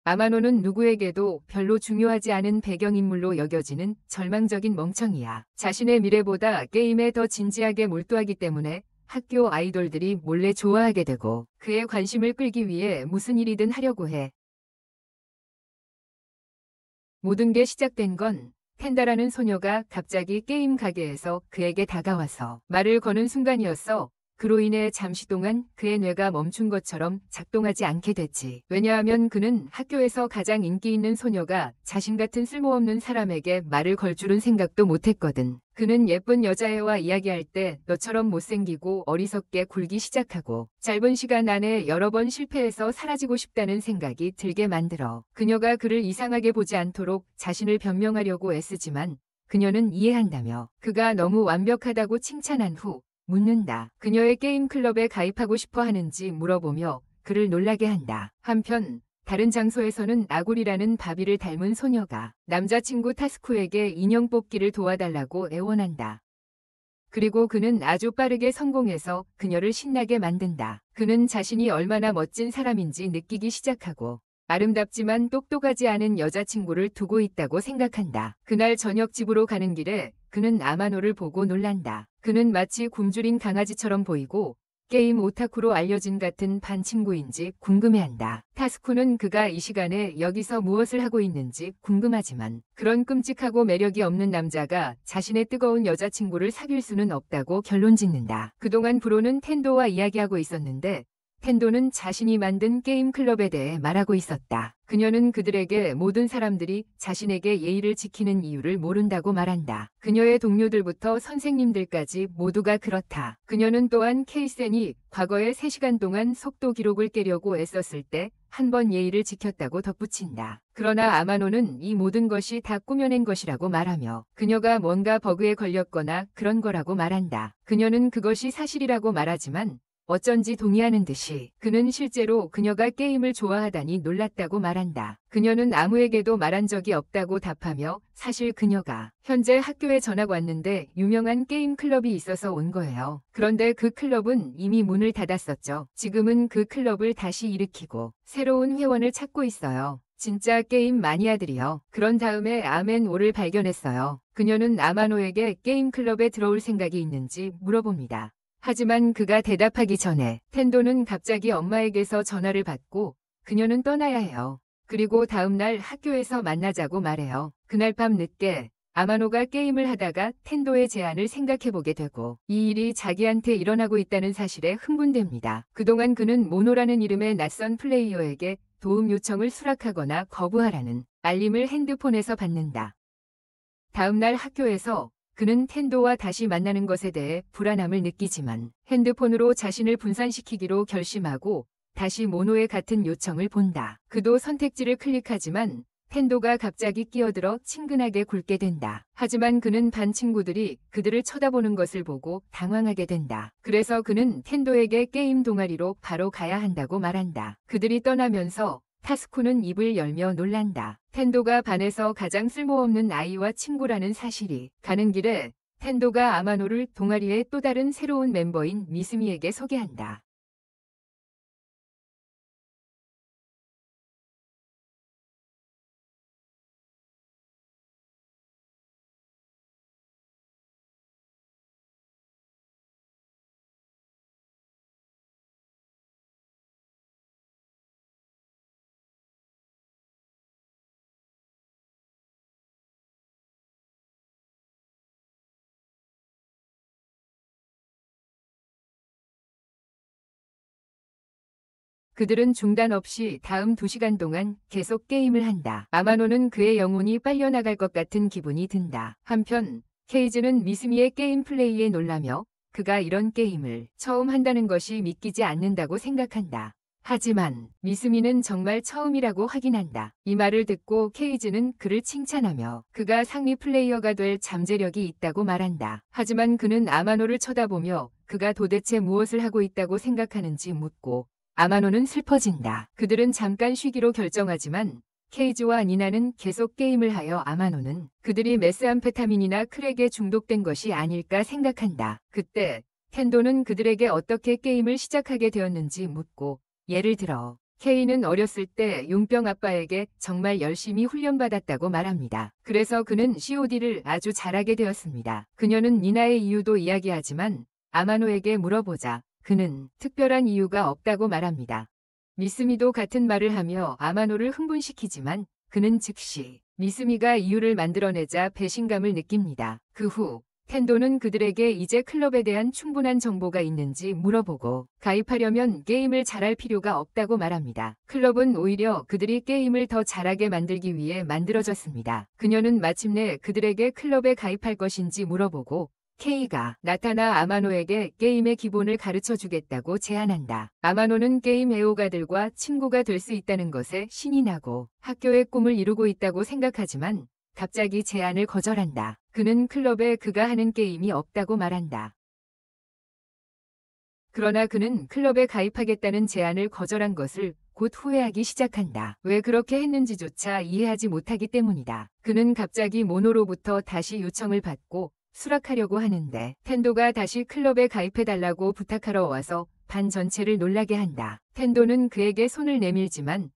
아마노는 누구에게도 별로 중요하지 않은 배경인물로 여겨지는 절망적인 멍청이야. 자신의 미래보다 게임에 더 진지하게 몰두하기 때문에 학교 아이돌들이 몰래 좋아하게 되고 그의 관심을 끌기 위해 무슨 일이든 하려고 해. 모든 게 시작된 건 텐다라는 소녀가 갑자기 게임 가게에서 그에게 다가와서 말을 거는 순간이었어. 그로 인해 잠시 동안 그의 뇌가 멈춘 것처럼 작동하지 않게 됐지. 왜냐하면 그는 학교에서 가장 인기 있는 소녀가 자신 같은 쓸모없는 사람에게 말을 걸 줄은 생각도 못했거든. 그는 예쁜 여자애와 이야기할 때 너처럼 못생기고 어리석게 굴기 시작하고 짧은 시간 안에 여러 번 실패해서 사라지고 싶다는 생각이 들게 만들어. 그녀가 그를 이상하게 보지 않도록 자신을 변명하려고 애쓰지만 그녀는 이해한다며 그가 너무 완벽하다고 칭찬한 후 묻는다. 그녀의 게임 클럽에 가입하고 싶어 하는지 물어보며 그를 놀라게 한다. 한편 다른 장소에서는 아굴이라는 바비를 닮은 소녀가 남자친구 타스쿠에게 인형 뽑기를 도와달라고 애원한다. 그리고 그는 아주 빠르게 성공해서 그녀를 신나게 만든다. 그는 자신이 얼마나 멋진 사람인지 느끼기 시작하고 아름답지만 똑똑하지 않은 여자친구를 두고 있다고 생각한다. 그날 저녁 집으로 가는 길에 그는 아마노를 보고 놀란다. 그는 마치 굶주린 강아지처럼 보이고 게임 오타쿠로 알려진 같은 반 친구인지 궁금해한다. 타스쿠는 그가 이 시간에 여기서 무엇을 하고 있는지 궁금하지만 그런 끔찍하고 매력이 없는 남자가 자신의 뜨거운 여자친구를 사귈 수는 없다고 결론짓는다. 그동안 브로는 텐도와 이야기하고 있었는데 텐도는 자신이 만든 게임 클럽에 대해 말하고 있었다. 그녀는 그들에게 모든 사람들이 자신에게 예의를 지키는 이유를 모른다고 말한다. 그녀의 동료들부터 선생님들까지 모두가 그렇다. 그녀는 또한 케이센이 과거에 3시간 동안 속도 기록을 깨려고 애썼을 때 한 번 예의를 지켰다고 덧붙인다. 그러나 아마노는 이 모든 것이 다 꾸며낸 것이라고 말하며 그녀가 뭔가 버그에 걸렸거나 그런 거라고 말한다. 그녀는 그것이 사실이라고 말하지만 어쩐지 동의하는 듯이 그는 실제로 그녀가 게임을 좋아하다니 놀랐다고 말한다. 그녀는 아무에게도 말한 적이 없다고 답하며 사실 그녀가 현재 학교에 전학 왔는데 유명한 게임 클럽이 있어서 온 거예요. 그런데 그 클럽은 이미 문을 닫았었죠. 지금은 그 클럽을 다시 일으키고 새로운 회원을 찾고 있어요. 진짜 게임 마니아들이요. 그런 다음에 아멘5를 발견했어요. 그녀는 아마노에게 게임 클럽에 들어올 생각이 있는지 물어봅니다. 하지만 그가 대답하기 전에 텐도는 갑자기 엄마에게서 전화를 받고 그녀는 떠나야 해요. 그리고 다음날 학교에서 만나자고 말해요. 그날 밤 늦게 아마노가 게임을 하다가 텐도의 제안을 생각해보게 되고 이 일이 자기한테 일어나고 있다는 사실에 흥분됩니다. 그동안 그는 모노라는 이름의 낯선 플레이어에게 도움 요청을 수락하거나 거부하라는 알림을 핸드폰에서 받는다. 다음날 학교에서 그는 텐도와 다시 만나는 것에 대해 불안함을 느끼지만 핸드폰으로 자신을 분산시키기로 결심하고 다시 모노의 같은 요청을 본다. 그도 선택지를 클릭하지만 텐도가 갑자기 끼어들어 친근하게 굴게 된다. 하지만 그는 반 친구들이 그들을 쳐다보는 것을 보고 당황하게 된다. 그래서 그는 텐도에게 게임 동아리로 바로 가야 한다고 말한다. 그들이 떠나면서 타스쿠는 입을 열며 놀란다. 텐도가 반에서 가장 쓸모없는 아이와 친구라는 사실이. 가는 길에 텐도가 아마노를 동아리의 또 다른 새로운 멤버인 미스미에게 소개한다. 그들은 중단 없이 다음 2시간 동안 계속 게임을 한다. 아마노는 그의 영혼이 빨려나갈 것 같은 기분이 든다. 한편 케이즈는 미스미의 게임 플레이에 놀라며 그가 이런 게임을 처음 한다는 것이 믿기지 않는다고 생각한다. 하지만 미스미는 정말 처음이라고 확인한다. 이 말을 듣고 케이즈는 그를 칭찬하며 그가 상위 플레이어가 될 잠재력이 있다고 말한다. 하지만 그는 아마노를 쳐다보며 그가 도대체 무엇을 하고 있다고 생각하는지 묻고 아마노는 슬퍼진다. 그들은 잠깐 쉬기로 결정하지만 케이즈와 니나는 계속 게임을 하여 아마노는 그들이 메스암페타민이나 크랙에 중독된 것이 아닐까 생각한다. 그때 텐도는 그들에게 어떻게 게임을 시작하게 되었는지 묻고 예를 들어 K는 어렸을 때 용병 아빠에게 정말 열심히 훈련받았다고 말합니다. 그래서 그는 COD를 아주 잘하게 되었습니다. 그녀는 니나의 이유도 이야기하지만 아마노에게 물어보자 그는 특별한 이유가 없다고 말합니다. 미스미도 같은 말을 하며 아마노를 흥분시키지만 그는 즉시 미스미가 이유를 만들어내자 배신감을 느낍니다. 그 후 텐도는 그들에게 이제 클럽에 대한 충분한 정보가 있는지 물어보고 가입하려면 게임을 잘할 필요가 없다고 말합니다. 클럽은 오히려 그들이 게임을 더 잘하게 만들기 위해 만들어졌습니다. 그녀는 마침내 그들에게 클럽에 가입할 것인지 물어보고 K가 나타나 아마노에게 게임의 기본을 가르쳐 주겠다고 제안한다. 아마노는 게임 애호가들과 친구가 될 수 있다는 것에 신이 나고 학교의 꿈을 이루고 있다고 생각하지만 갑자기 제안을 거절한다. 그는 클럽에 그가 하는 게임이 없다고 말한다. 그러나 그는 클럽에 가입하겠다는 제안을 거절한 것을 곧 후회하기 시작한다. 왜 그렇게 했는지조차 이해하지 못하기 때문이다. 그는 갑자기 모노로부터 다시 요청을 받고 수락하려고 하는데 텐도가 다시 클럽에 가입해달라고 부탁하러 와서 반 전체를 놀라게 한다. 텐도는 그에게 손을 내밀지만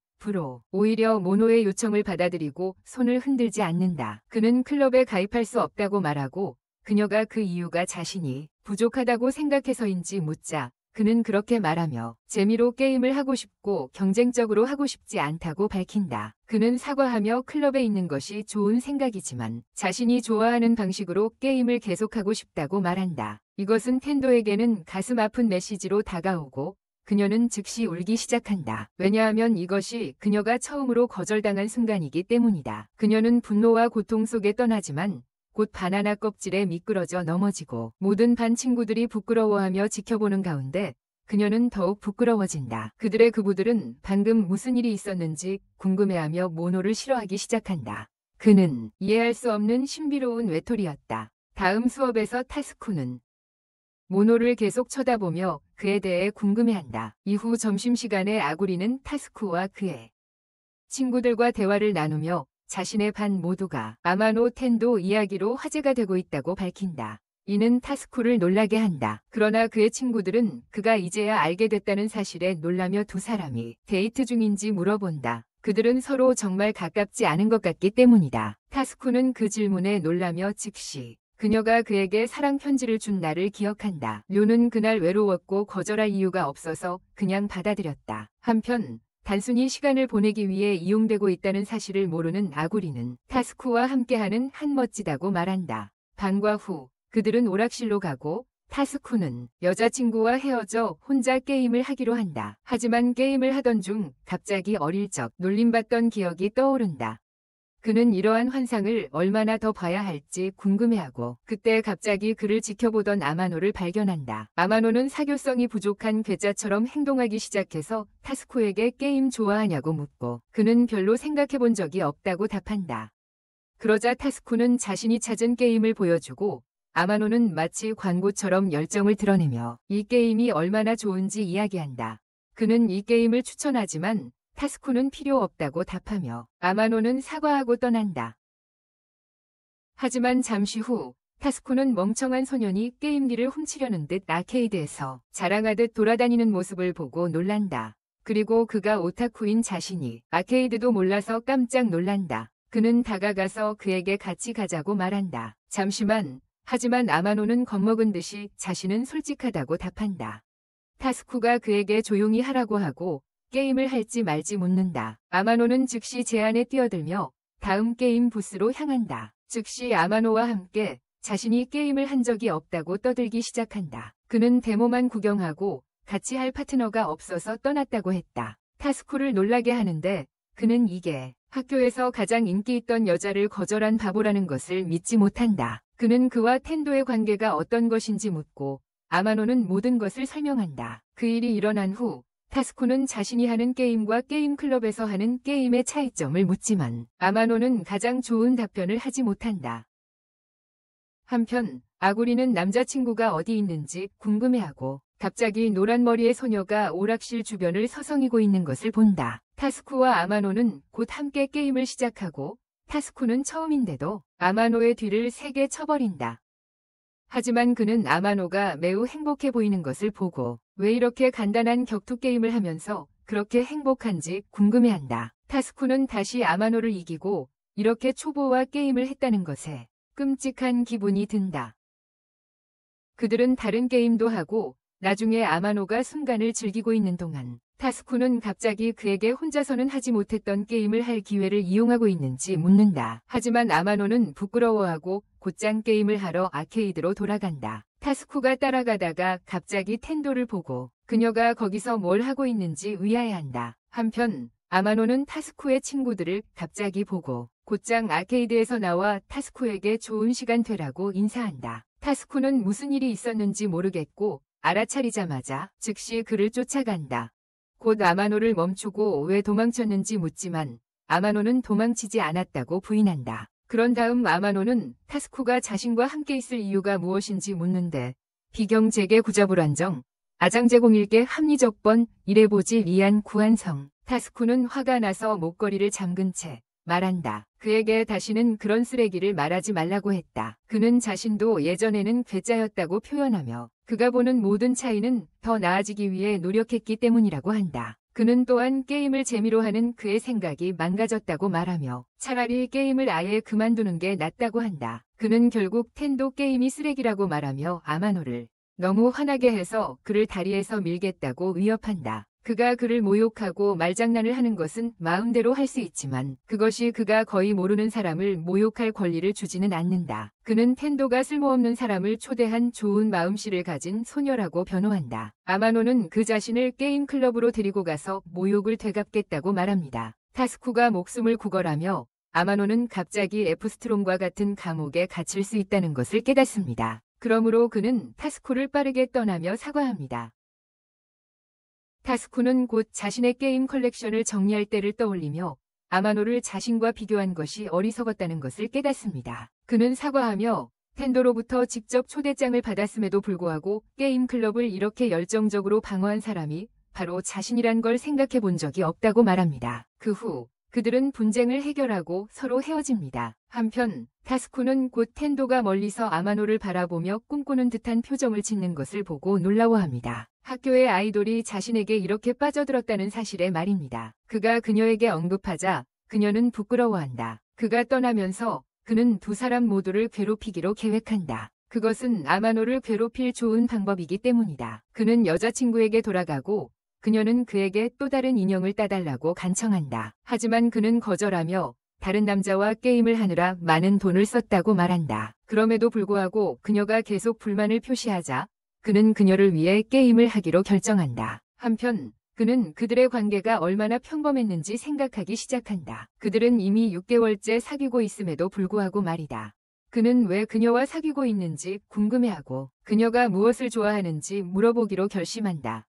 오히려 모노의 요청을 받아들이고 손을 흔들지 않는다. 그는 클럽에 가입할 수 없다고 말하고 그녀가 그 이유가 자신이 부족하다고 생각해서인지 묻자 그는 그렇게 말하며 재미로 게임을 하고 싶고 경쟁적으로 하고 싶지 않다고 밝힌다. 그는 사과하며 클럽에 있는 것이 좋은 생각이지만 자신이 좋아하는 방식으로 게임을 계속하고 싶다고 말한다. 이것은 텐도에게는 가슴 아픈 메시지로 다가오고 그녀는 즉시 울기 시작한다. 왜냐하면 이것이 그녀가 처음으로 거절당한 순간이기 때문이다. 그녀는 분노와 고통 속에 떠나지만 곧 바나나 껍질에 미끄러져 넘어지고 모든 반 친구들이 부끄러워하며 지켜보는 가운데 그녀는 더욱 부끄러워진다. 그들의 그부들은 방금 무슨 일이 있었는지 궁금해하며 모노를 싫어하기 시작한다. 그는 이해할 수 없는 신비로운 외톨이였다. 다음 수업에서 타스쿠는 모노를 계속 쳐다보며 그에 대해 궁금해한다. 이후 점심시간에 아구리는 타스쿠와 그의 친구들과 대화를 나누며 자신의 반 모두가 아마노 텐도 이야기로 화제가 되고 있다고 밝힌다. 이는 타스쿠를 놀라게 한다. 그러나 그의 친구들은 그가 이제야 알게 됐다는 사실에 놀라며 두 사람이 데이트 중인지 물어본다. 그들은 서로 정말 가깝지 않은 것 같기 때문이다. 타스쿠는 그 질문에 놀라며 즉시 그녀가 그에게 사랑 편지를 준 날을 기억한다. 료는 그날 외로웠고 거절할 이유가 없어서 그냥 받아들였다. 한편 단순히 시간을 보내기 위해 이용되고 있다는 사실을 모르는 아구리는 타스쿠와 함께하는 한 멋지다고 말한다. 방과 후 그들은 오락실로 가고 타스쿠는 여자친구와 헤어져 혼자 게임을 하기로 한다. 하지만 게임을 하던 중 갑자기 어릴 적 놀림받던 기억이 떠오른다. 그는 이러한 환상을 얼마나 더 봐야 할지 궁금해하고 그때 갑자기 그를 지켜보던 아마노를 발견한다. 아마노는 사교성이 부족한 괴짜처럼 행동하기 시작해서 타스쿠에게 게임 좋아하냐고 묻고 그는 별로 생각해본 적이 없다고 답한다. 그러자 타스쿠는 자신이 찾은 게임을 보여주고 아마노는 마치 광고처럼 열정을 드러내며 이 게임이 얼마나 좋은지 이야기한다. 그는 이 게임을 추천하지만 타스쿠는 필요 없다고 답하며 아마노는 사과하고 떠난다. 하지만 잠시 후 타스쿠는 멍청한 소년이 게임기를 훔치려는 듯 아케이드에서 자랑하듯 돌아다니는 모습을 보고 놀란다. 그리고 그가 오타쿠인 자신이 아케이드도 몰라서 깜짝 놀란다. 그는 다가가서 그에게 같이 가자고 말한다. 잠시만. 하지만 아마노는 겁먹은 듯이 자신은 솔직하다고 답한다. 타스쿠가 그에게 조용히 하라고 하고 게임을 할지 말지 묻는다. 아마노는 즉시 제안에 뛰어들며 다음 게임 부스로 향한다. 즉시 아마노와 함께 자신이 게임을 한 적이 없다고 떠들기 시작한다. 그는 데모만 구경하고 같이 할 파트너가 없어서 떠났다고 했다. 타스쿠를 놀라게 하는데 그는 이게 학교에서 가장 인기 있던 여자를 거절한 바보라는 것을 믿지 못한다. 그는 그와 텐도의 관계가 어떤 것인지 묻고 아마노는 모든 것을 설명한다. 그 일이 일어난 후 타스쿠는 자신이 하는 게임과 게임 클럽에서 하는 게임의 차이점을 묻지만 아마노는 가장 좋은 답변을 하지 못한다. 한편 아구리는 남자친구가 어디 있는지 궁금해하고 갑자기 노란 머리의 소녀가 오락실 주변을 서성이고 있는 것을 본다. 타스쿠와 아마노는 곧 함께 게임을 시작하고 타스쿠는 처음인데도 아마노의 뒤를 세게 쳐버린다. 하지만 그는 아마노가 매우 행복해 보이는 것을 보고 왜 이렇게 간단한 격투 게임을 하면서 그렇게 행복한지 궁금해한다. 타스쿠는 다시 아마노를 이기고 이렇게 초보와 게임을 했다는 것에 끔찍한 기분이 든다. 그들은 다른 게임도 하고 나중에 아마노가 순간을 즐기고 있는 동안 타스쿠는 갑자기 그에게 혼자서는 하지 못했던 게임을 할 기회를 이용하고 있는지 묻는다. 하지만 아마노는 부끄러워하고 곧장 게임을 하러 아케이드로 돌아간다. 타스쿠가 따라가다가 갑자기 텐도를 보고 그녀가 거기서 뭘 하고 있는지 의아해한다. 한편 아마노는 타스쿠의 친구들을 갑자기 보고 곧장 아케이드에서 나와 타스쿠에게 좋은 시간 되라고 인사한다. 타스쿠는 무슨 일이 있었는지 모르겠고 알아차리자마자 즉시 그를 쫓아간다. 곧 아마노를 멈추고 왜 도망쳤는지 묻지만 아마노는 도망치지 않았다고 부인한다. 그런 다음 아마노는 타스쿠가 자신과 함께 있을 이유가 무엇인지 묻는데 비경제계 구자불안정 아장제공일계 합리적번 이래보지 리안 구한성 타스쿠는 화가 나서 목걸이를 잠근 채 말한다. 그에게 다시는 그런 쓰레기를 말하지 말라고 했다. 그는 자신도 예전에는 괴짜였다고 표현하며 그가 보는 모든 차이는 더 나아지기 위해 노력했기 때문이라고 한다. 그는 또한 게임을 재미로 하는 그의 생각이 망가졌다고 말하며 차라리 게임을 아예 그만두는 게 낫다고 한다. 그는 결국 텐도 게임이 쓰레기라고 말하며 아마노를 너무 화나게 해서 그를 다리에서 밀겠다고 위협한다. 그가 그를 모욕하고 말장난을 하는 것은 마음대로 할 수 있지만 그것이 그가 거의 모르는 사람을 모욕할 권리를 주지는 않는다. 그는 텐도가 쓸모없는 사람을 초대한 좋은 마음씨를 가진 소녀라고 변호한다. 아마노는 그 자신을 게임 클럽으로 데리고 가서 모욕을 되갚겠다고 말합니다. 타스쿠가 목숨을 구걸하며 아마노는 갑자기 에프스트롬과 같은 감옥에 갇힐 수 있다는 것을 깨닫습니다. 그러므로 그는 타스쿠를 빠르게 떠나며 사과합니다. 타스쿠는 곧 자신의 게임 컬렉션을 정리할 때를 떠올리며 아마노를 자신과 비교한 것이 어리석었다는 것을 깨닫습니다. 그는 사과하며 텐도로부터 직접 초대장을 받았음에도 불구하고 게임 클럽을 이렇게 열정적으로 방어한 사람이 바로 자신이란 걸 생각해 본 적이 없다고 말합니다. 그 후 그들은 분쟁을 해결하고 서로 헤어집니다. 한편 타스쿠는 곧 텐도가 멀리서 아마노를 바라보며 꿈꾸는 듯한 표정을 짓는 것을 보고 놀라워합니다. 학교의 아이돌이 자신에게 이렇게 빠져들었다는 사실에 말입니다. 그가 그녀에게 언급하자 그녀는 부끄러워한다. 그가 떠나면서 그는 두 사람 모두를 괴롭히기로 계획한다. 그것은 아마노를 괴롭힐 좋은 방법이기 때문이다. 그는 여자친구에게 돌아가고 그녀는 그에게 또 다른 인형을 따달라고 간청한다. 하지만 그는 거절하며 다른 남자와 게임을 하느라 많은 돈을 썼다고 말한다. 그럼에도 불구하고 그녀가 계속 불만을 표시하자 그는 그녀를 위해 게임을 하기로 결정한다. 한편 그는 그들의 관계가 얼마나 평범했는지 생각하기 시작한다. 그들은 이미 6개월째 사귀고 있음에도 불구하고 말이다. 그는 왜 그녀와 사귀고 있는지 궁금해하고 그녀가 무엇을 좋아하는지 물어보기로 결심한다.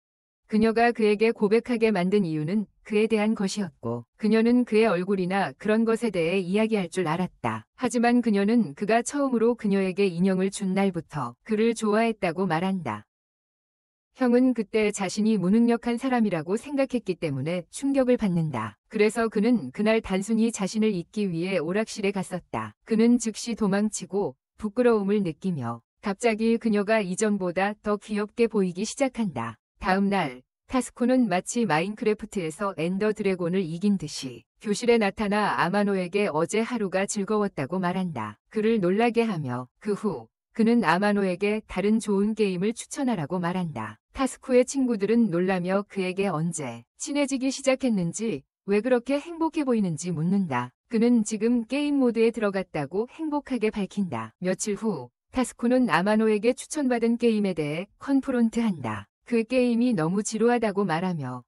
그녀가 그에게 고백하게 만든 이유는 그에 대한 것이었고 그녀는 그의 얼굴이나 그런 것에 대해 이야기할 줄 알았다. 하지만 그녀는 그가 처음으로 그녀에게 인형을 준 날부터 그를 좋아했다고 말한다. 형은 그때 자신이 무능력한 사람이라고 생각했기 때문에 충격을 받는다. 그래서 그는 그날 단순히 자신을 잊기 위해 오락실에 갔었다. 그는 즉시 도망치고 부끄러움을 느끼며 갑자기 그녀가 이전보다 더 귀엽게 보이기 시작한다. 다음 날 타스쿠는 마치 마인크래프트에서 엔더 드래곤을 이긴 듯이 교실에 나타나 아마노에게 어제 하루가 즐거웠다고 말한다. 그를 놀라게 하며 그 후 그는 아마노에게 다른 좋은 게임을 추천하라고 말한다. 타스쿠의 친구들은 놀라며 그에게 언제 친해지기 시작했는지 왜 그렇게 행복해 보이는지 묻는다. 그는 지금 게임 모드에 들어갔다고 행복하게 밝힌다. 며칠 후 타스쿠는 아마노에게 추천받은 게임에 대해 컨프론트한다. 그 게임이 너무 지루하다고 말하며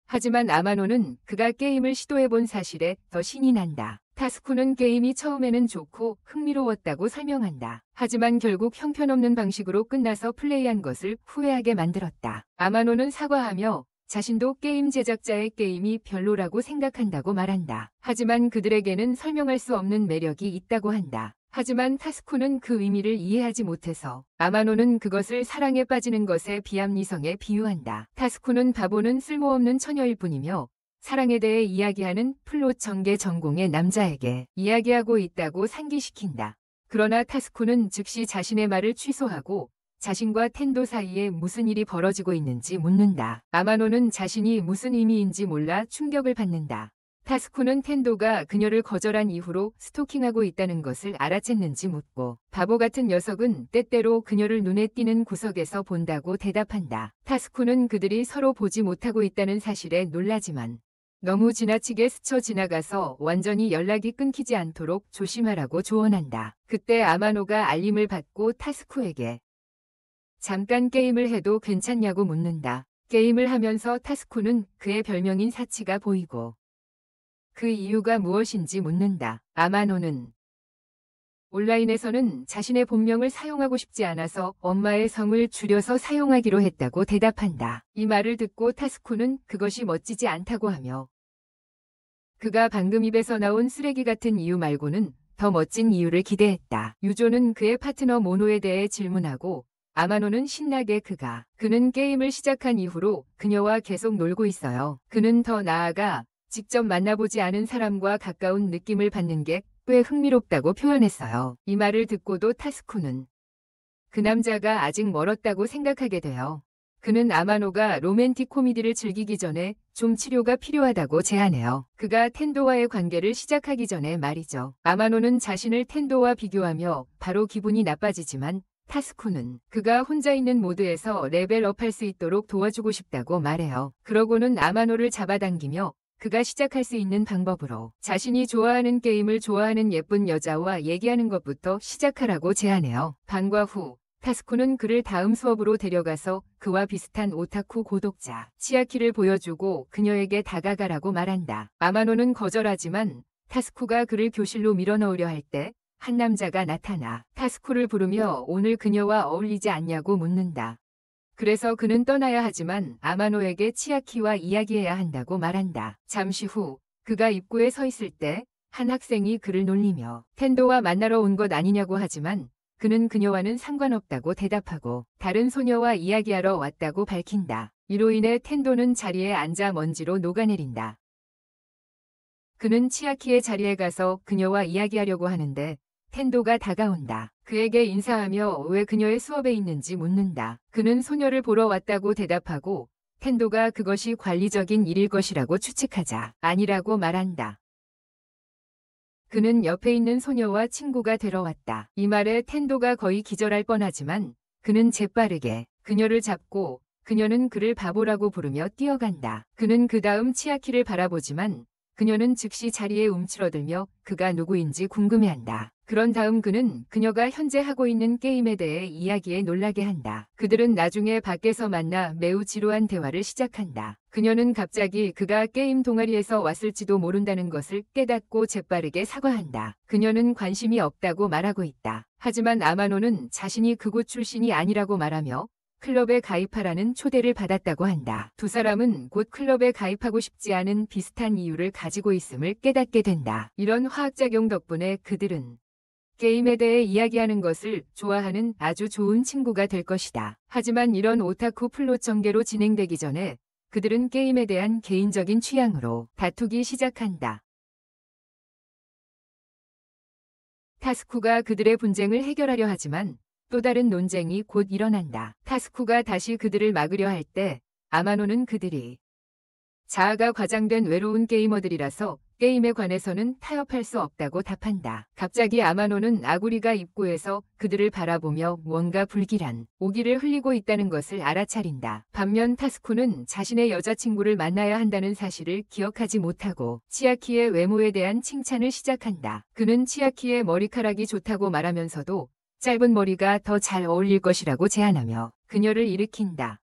하지만 아마노는 그가 게임을 시도해본 사실에 더 신이 난다. 타스쿠는 게임이 처음에는 좋고 흥미로웠다고 설명한다. 하지만 결국 형편없는 방식으로 끝나서 플레이한 것을 후회하게 만들었다. 아마노는 사과하며 자신도 게임 제작자의 게임이 별로라고 생각한다고 말한다. 하지만 그들에게는 설명할 수 없는 매력이 있다고 한다. 하지만 타스쿠는 그 의미를 이해하지 못해서 아마노는 그것을 사랑에 빠지는 것의 비합리성에 비유한다. 타스쿠는 바보는 쓸모없는 처녀일 뿐이며 사랑에 대해 이야기하는 플롯 전개 전공의 남자에게 이야기하고 있다고 상기시킨다. 그러나 타스쿠는 즉시 자신의 말을 취소하고 자신과 텐도 사이에 무슨 일이 벌어지고 있는지 묻는다. 아마노는 자신이 무슨 의미인지 몰라 충격을 받는다. 타스쿠는 텐도가 그녀를 거절한 이후로 스토킹하고 있다는 것을 알아챘는지 묻고 바보 같은 녀석은 때때로 그녀를 눈에 띄는 구석에서 본다고 대답한다. 타스쿠는 그들이 서로 보지 못하고 있다는 사실에 놀라지만 너무 지나치게 스쳐 지나가서 완전히 연락이 끊기지 않도록 조심하라고 조언한다. 그때 아마노가 알림을 받고 타스쿠에게 잠깐 게임을 해도 괜찮냐고 묻는다. 게임을 하면서 타스쿠는 그의 별명인 사치가 보이고 그 이유가 무엇인지 묻는다. 아마노는 온라인에서는 자신의 본명을 사용하고 싶지 않아서 엄마의 성을 줄여서 사용하기로 했다고 대답한다. 이 말을 듣고 타스쿠는 그것이 멋지지 않다고 하며 그가 방금 입에서 나온 쓰레기 같은 이유 말고는 더 멋진 이유를 기대했다. 유조는 그의 파트너 모노에 대해 질문하고 아마노는 신나게 그는 게임을 시작한 이후로 그녀와 계속 놀고 있어요. 그는 더 나아가 직접 만나보지 않은 사람과 가까운 느낌을 받는 게 꽤 흥미롭다고 표현했어요. 이 말을 듣고도 타스쿠는 그 남자가 아직 멀었다고 생각하게 돼요. 그는 아마노가 로맨틱 코미디를 즐기기 전에 좀 치료가 필요하다고 제안해요. 그가 텐도와의 관계를 시작하기 전에 말이죠. 아마노는 자신을 텐도와 비교하며 바로 기분이 나빠지지만 타스쿠는 그가 혼자 있는 모드에서 레벨업할 수 있도록 도와주고 싶다고 말해요. 그러고는 아마노를 잡아당기며 그가 시작할 수 있는 방법으로 자신이 좋아하는 게임을 좋아하는 예쁜 여자와 얘기하는 것부터 시작하라고 제안해요. 방과 후 타스쿠는 그를 다음 수업으로 데려가서 그와 비슷한 오타쿠 고독자 치아키를 보여주고 그녀에게 다가가라고 말한다. 아마노는 거절하지만 타스쿠가 그를 교실로 밀어넣으려 할 때 한 남자가 나타나 타스쿠를 부르며 오늘 그녀와 어울리지 않냐고 묻는다. 그래서 그는 떠나야 하지만 아마노에게 치아키와 이야기해야 한다고 말한다. 잠시 후 그가 입구에 서 있을 때 한 학생이 그를 놀리며 텐도와 만나러 온 것 아니냐고 하지만 그는 그녀와는 상관없다고 대답하고 다른 소녀와 이야기하러 왔다고 밝힌다. 이로 인해 텐도는 자리에 앉아 먼지로 녹아내린다. 그는 치아키의 자리에 가서 그녀와 이야기하려고 하는데 텐도가 다가온다. 그에게 인사하며 왜 그녀의 수업에 있는지 묻는다. 그는 소녀를 보러 왔다고 대답하고 텐도가 그것이 관리적인 일일 것이라고 추측하자 아니라고 말한다. 그는 옆에 있는 소녀와 친구가 되러 왔다. 이 말에 텐도가 거의 기절할 뻔하지만 그는 재빠르게 그녀를 잡고 그녀는 그를 바보라고 부르며 뛰어간다. 그는 그 다음 치아키를 바라보지만 그녀는 즉시 자리에 움츠러들며 그가 누구인지 궁금해한다. 그런 다음 그는 그녀가 현재 하고 있는 게임에 대해 이야기에 놀라게 한다. 그들은 나중에 밖에서 만나 매우 지루한 대화를 시작한다. 그녀는 갑자기 그가 게임 동아리에서 왔을지도 모른다는 것을 깨닫고 재빠르게 사과한다. 그녀는 관심이 없다고 말하고 있다. 하지만 아마노는 자신이 그곳 출신이 아니라고 말하며 클럽에 가입하라는 초대를 받았다고 한다. 두 사람은 곧 클럽에 가입하고 싶지 않은 비슷한 이유를 가지고 있음을 깨닫게 된다. 이런 화학작용 덕분에 그들은 게임에 대해 이야기하는 것을 좋아하는 아주 좋은 친구가 될 것이다. 하지만 이런 오타쿠 플롯 전개로 진행되기 전에 그들은 게임에 대한 개인적인 취향으로 다투기 시작한다. 타스쿠가 그들의 분쟁을 해결하려 하지만 또 다른 논쟁이 곧 일어난다. 타스쿠가 다시 그들을 막으려 할 때 아마노는 그들이 자아가 과장된 외로운 게이머들이라서 게임에 관해서는 타협할 수 없다고 답한다. 갑자기 아마노는 아구리가 입구에서 그들을 바라보며 뭔가 불길한 오기를 흘리고 있다는 것을 알아차린다. 반면 타스쿠는 자신의 여자친구를 만나야 한다는 사실을 기억하지 못하고 치아키의 외모에 대한 칭찬을 시작한다. 그는 치아키의 머리카락이 좋다고 말하면서도 짧은 머리가 더 잘 어울릴 것이라고 제안하며 그녀를 일으킨다.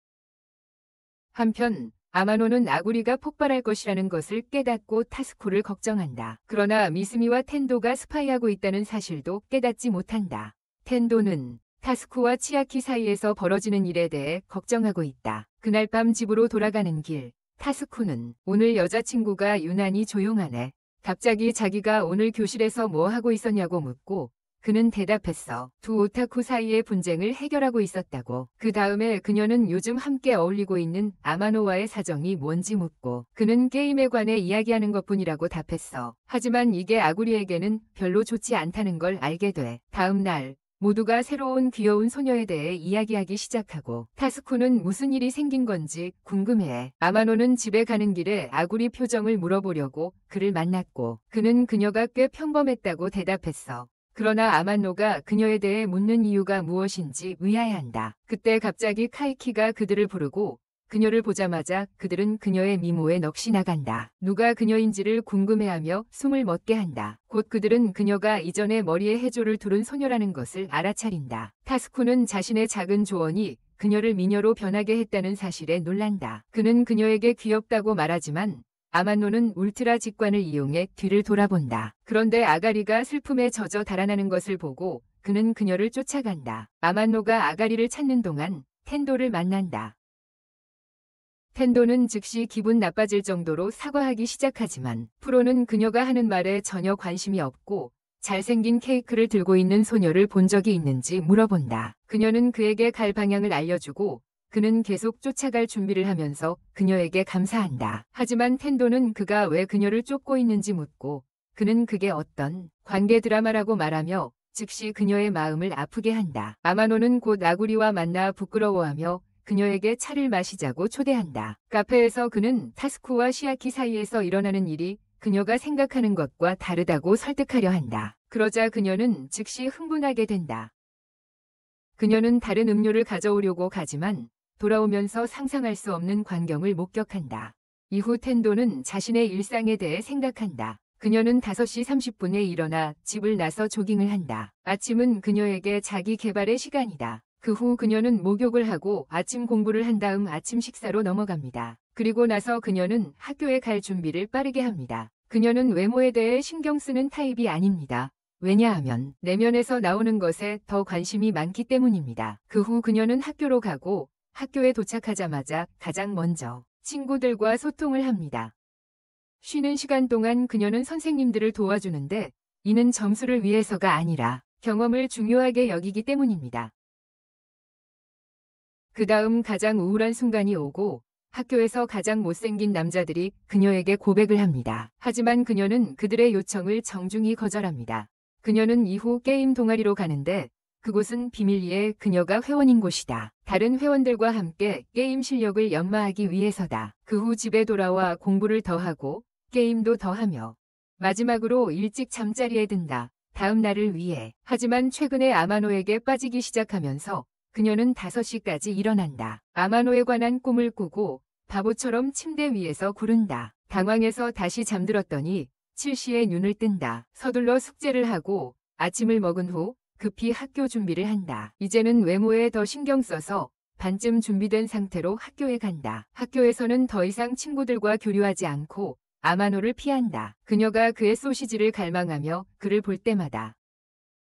한편 아마노는 아구리가 폭발할 것이라는 것을 깨닫고 타스쿠를 걱정한다. 그러나 미스미와 텐도가 스파이하고 있다는 사실도 깨닫지 못한다. 텐도는 타스쿠와 치아키 사이에서 벌어지는 일에 대해 걱정하고 있다. 그날 밤 집으로 돌아가는 길, 타스쿠는 오늘 여자친구가 유난히 조용하네. 갑자기 자기가 오늘 교실에서 뭐 하고 있었냐고 묻고 그는 대답했어. 두 오타쿠 사이의 분쟁을 해결하고 있었다고. 그 다음에 그녀는 요즘 함께 어울리고 있는 아마노와의 사정이 뭔지 묻고 그는 게임에 관해 이야기하는 것뿐이라고 답했어. 하지만 이게 아구리에게는 별로 좋지 않다는 걸 알게 돼. 다음 날 모두가 새로운 귀여운 소녀에 대해 이야기하기 시작하고 타스쿠는 무슨 일이 생긴 건지 궁금해해. 아마노는 집에 가는 길에 아구리 표정을 물어보려고 그를 만났고 그는 그녀가 꽤 평범했다고 대답했어. 그러나 아마노가 그녀에 대해 묻는 이유가 무엇인지 의아해한다. 그때 갑자기 카이키가 그들을 부르고 그녀를 보자마자 그들은 그녀의 미모에 넋이 나간다. 누가 그녀인지를 궁금해하며 숨을 멎게 한다. 곧 그들은 그녀가 이전에 머리에 해조를 두른 소녀라는 것을 알아차린다. 타스쿠는 자신의 작은 조언이 그녀를 미녀로 변하게 했다는 사실에 놀란다. 그는 그녀에게 귀엽다고 말하지만 아마노는 울트라 직관을 이용해 뒤를 돌아본다. 그런데 아가리가 슬픔에 젖어 달아나는 것을 보고 그는 그녀를 쫓아간다. 아마노가 아가리를 찾는 동안 텐도를 만난다. 텐도는 즉시 기분 나빠질 정도로 사과하기 시작하지만 프로는 그녀가 하는 말에 전혀 관심이 없고 잘생긴 케이크를 들고 있는 소녀를 본 적이 있는지 물어본다. 그녀는 그에게 갈 방향을 알려주고 그는 계속 쫓아갈 준비를 하면서 그녀에게 감사한다. 하지만 텐도는 그가 왜 그녀를 쫓고 있는지 묻고 그는 그게 어떤 관계 드라마라고 말하며 즉시 그녀의 마음을 아프게 한다. 아마노는 곧 아구리와 만나 부끄러워하며 그녀에게 차를 마시자고 초대한다. 카페에서 그는 타스쿠와 시아키 사이에서 일어나는 일이 그녀가 생각하는 것과 다르다고 설득하려 한다. 그러자 그녀는 즉시 흥분하게 된다. 그녀는 다른 음료를 가져오려고 가지만 돌아오면서 상상할 수 없는 광경을 목격한다. 이후 텐도는 자신의 일상에 대해 생각한다. 그녀는 5시 30분에 일어나 집을 나서 조깅을 한다. 아침은 그녀에게 자기 개발의 시간이다. 그 후 그녀는 목욕을 하고 아침 공부를 한 다음 아침 식사로 넘어갑니다. 그리고 나서 그녀는 학교에 갈 준비를 빠르게 합니다. 그녀는 외모에 대해 신경 쓰는 타입이 아닙니다. 왜냐하면 내면에서 나오는 것에 더 관심이 많기 때문입니다. 그 후 그녀는 학교로 가고 학교에 도착하자마자 가장 먼저 친구들과 소통을 합니다. 쉬는 시간 동안 그녀는 선생님들을 도와주는데 이는 점수를 위해서가 아니라 경험을 중요하게 여기기 때문입니다. 그 다음 가장 우울한 순간이 오고 학교에서 가장 못생긴 남자들이 그녀에게 고백을 합니다. 하지만 그녀는 그들의 요청을 정중히 거절합니다. 그녀는 이후 게임 동아리로 가는데 그곳은 비밀리에 그녀가 회원인 곳이다. 다른 회원들과 함께 게임 실력을 연마하기 위해서다. 그 후 집에 돌아와 공부를 더 하고 게임도 더 하며 마지막으로 일찍 잠자리에 든다. 다음 날을 위해. 하지만 최근에 아마노에게 빠지기 시작하면서 그녀는 5시까지 일어난다. 아마노에 관한 꿈을 꾸고 바보처럼 침대 위에서 구른다. 당황해서 다시 잠들었더니 7시에 눈을 뜬다. 서둘러 숙제를 하고 아침을 먹은 후 급히 학교 준비를 한다. 이제는 외모에 더 신경 써서 반쯤 준비된 상태로 학교에 간다. 학교에서는 더 이상 친구들과 교류하지 않고 아마노를 피한다. 그녀가 그의 소시지를 갈망하며 그를 볼 때마다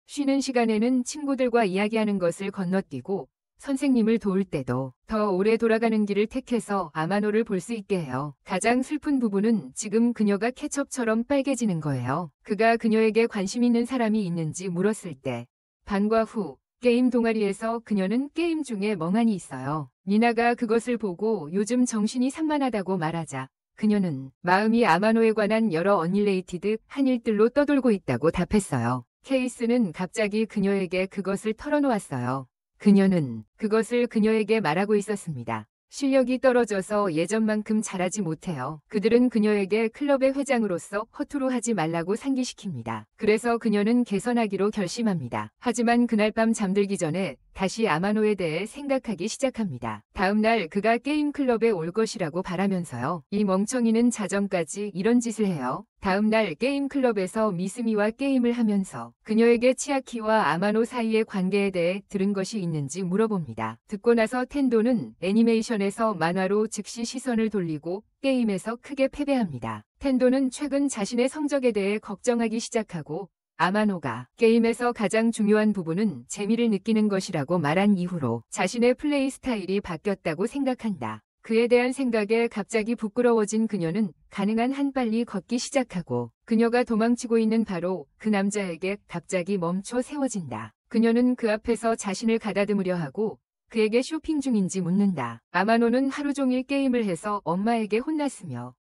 쉬는 시간에는 친구들과 이야기하는 것을 건너뛰고 선생님을 도울 때도 더 오래 돌아가는 길을 택해서 아마노를 볼 수 있게 해요. 가장 슬픈 부분은 지금 그녀가 케첩처럼 빨개지는 거예요. 그가 그녀에게 관심 있는 사람이 있는지 물었을 때 반과 후 게임 동아리에서 그녀는 게임 중에 멍하니 있어요. 니나가 그것을 보고 요즘 정신이 산만하다고 말하자 그녀는 마음이 아마노에 관한 여러 언릴레이티드 한 일들로 떠돌고 있다고 답했어요. 케이스는 갑자기 그녀에게 그것을 털어놓았어요. 그녀는 그것을 그녀에게 말하고 있었습니다. 실력이 떨어져서 예전만큼 잘하지 못해요. 그들은 그녀에게 클럽의 회장으로서 허투루 하지 말라고 상기시킵니다. 그래서 그녀는 개선하기로 결심합니다. 하지만 그날 밤 잠들기 전에 다시 아마노에 대해 생각하기 시작합니다. 다음 날 그가 게임 클럽에 올 것이라고 바라면서요. 이 멍청이는 자정까지 이런 짓을 해요. 다음 날 게임 클럽에서 미스미와 게임을 하면서 그녀에게 치아키와 아마노 사이의 관계에 대해 들은 것이 있는지 물어봅니다. 듣고 나서 텐도는 애니메이션에서 만화로 즉시 시선을 돌리고 게임에서 크게 패배합니다. 텐도는 최근 자신의 성적에 대해 걱정하기 시작하고 아마노가 게임에서 가장 중요한 부분은 재미를 느끼는 것이라고 말한 이후로 자신의 플레이 스타일이 바뀌었다고 생각한다. 그에 대한 생각에 갑자기 부끄러워진 그녀는 가능한 한 빨리 걷기 시작하고 그녀가 도망치고 있는 바로 그 남자에게 갑자기 멈춰 세워진다. 그녀는 그 앞에서 자신을 가다듬으려 하고 그에게 쇼핑 중인지 묻는다. 아마노는 하루 종일 게임을 해서 엄마에게 혼났으며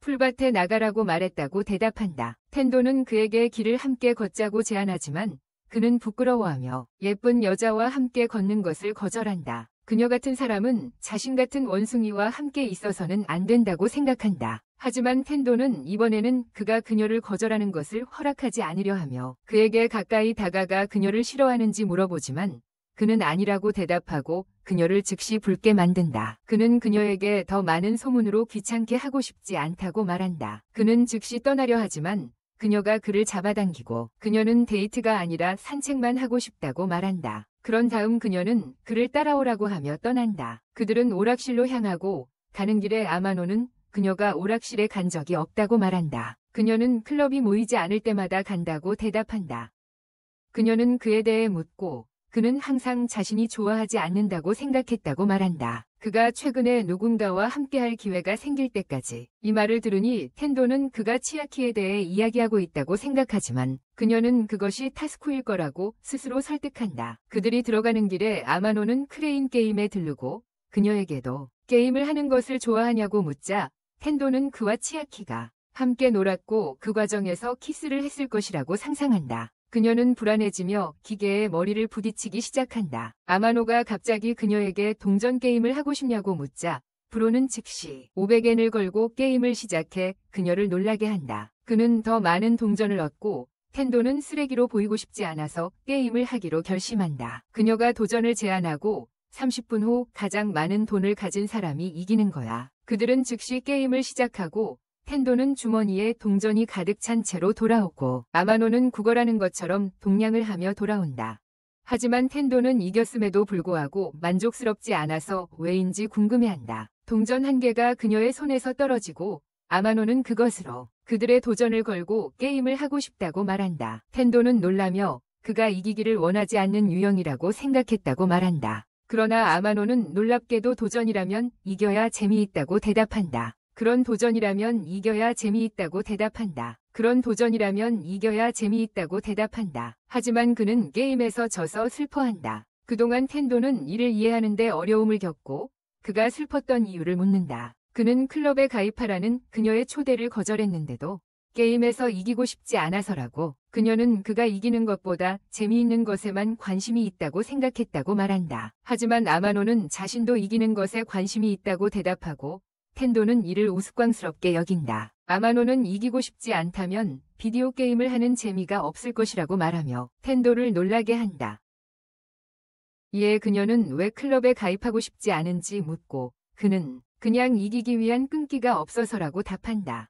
풀밭에 나가라고 말했다고 대답한다. 텐도는 그에게 길을 함께 걷자고 제안하지만 그는 부끄러워하며 예쁜 여자와 함께 걷는 것을 거절한다. 그녀 같은 사람은 자신 같은 원숭이와 함께 있어서는 안 된다고 생각한다. 하지만 텐도는 이번에는 그가 그녀를 거절하는 것을 허락하지 않으려 하며 그에게 가까이 다가가 그녀를 싫어하는지 물어보지만 그는 아니라고 대답하고 그녀를 즉시 붉게 만든다. 그는 그녀에게 더 많은 소문으로 귀찮게 하고 싶지 않다고 말한다. 그는 즉시 떠나려 하지만 그녀가 그를 잡아당기고 그녀는 데이트가 아니라 산책만 하고 싶다고 말한다. 그런 다음 그녀는 그를 따라오라고 하며 떠난다. 그들은 오락실로 향하고 가는 길에 아마노는 그녀가 오락실에 간 적이 없다고 말한다. 그녀는 클럽이 모이지 않을 때마다 간다고 대답한다. 그녀는 그에 대해 묻고 그는 항상 자신이 좋아하지 않는다고 생각했다고 말한다. 그가 최근에 누군가와 함께할 기회가 생길 때까지. 이 말을 들으니 텐도는 그가 치아키에 대해 이야기하고 있다고 생각하지만 그녀는 그것이 타스쿠일 거라고 스스로 설득한다. 그들이 들어가는 길에 아마노는 크레인 게임에 들르고 그녀에게도 게임을 하는 것을 좋아하냐고 묻자 텐도는 그와 치아키가 함께 놀았고 그 과정에서 키스를 했을 것이라고 상상한다. 그녀는 불안해지며 기계에 머리를 부딪히기 시작한다. 아마노가 갑자기 그녀에게 동전 게임을 하고 싶냐고 묻자 브로는 즉시 500엔을 걸고 게임을 시작해 그녀를 놀라게 한다. 그는 더 많은 동전을 얻고 텐도는 쓰레기로 보이고 싶지 않아서 게임을 하기로 결심한다. 그녀가 도전을 제안하고 30분 후 가장 많은 돈을 가진 사람이 이기는 거야. 그들은 즉시 게임을 시작하고 텐도는 주머니에 동전이 가득 찬 채로 돌아오고 아마노는 구걸하는 것처럼 동냥을 하며 돌아온다. 하지만 텐도는 이겼음에도 불구하고 만족스럽지 않아서 왜인지 궁금해한다. 동전 한 개가 그녀의 손에서 떨어지고 아마노는 그것으로 그들의 도전을 걸고 게임을 하고 싶다고 말한다. 텐도는 놀라며 그가 이기기를 원하지 않는 유형이라고 생각했다고 말한다. 그러나 아마노는 놀랍게도 도전이라면 이겨야 재미있다고 대답한다. 그런 도전이라면 이겨야 재미있다고 대답한다. 그런 도전이라면 이겨야 재미있다고 대답한다. 하지만 그는 게임에서 져서 슬퍼한다. 그동안 텐도는 이를 이해하는데 어려움을 겪고 그가 슬펐던 이유를 묻는다. 그는 클럽에 가입하라는 그녀의 초대를 거절했는데도 게임에서 이기고 싶지 않아서라고. 그녀는 그가 이기는 것보다 재미있는 것에만 관심이 있다고 생각했다고 말한다. 하지만 아마노는 자신도 이기는 것에 관심이 있다고 대답하고 텐도는 이를 우스꽝스럽게 여긴다. 아마노는 이기고 싶지 않다면 비디오 게임을 하는 재미가 없을 것이라고 말하며 텐도를 놀라게 한다. 이에 그녀는 왜 클럽에 가입하고 싶지 않은지 묻고 그는 그냥 이기기 위한 끈기가 없어서라고 답한다.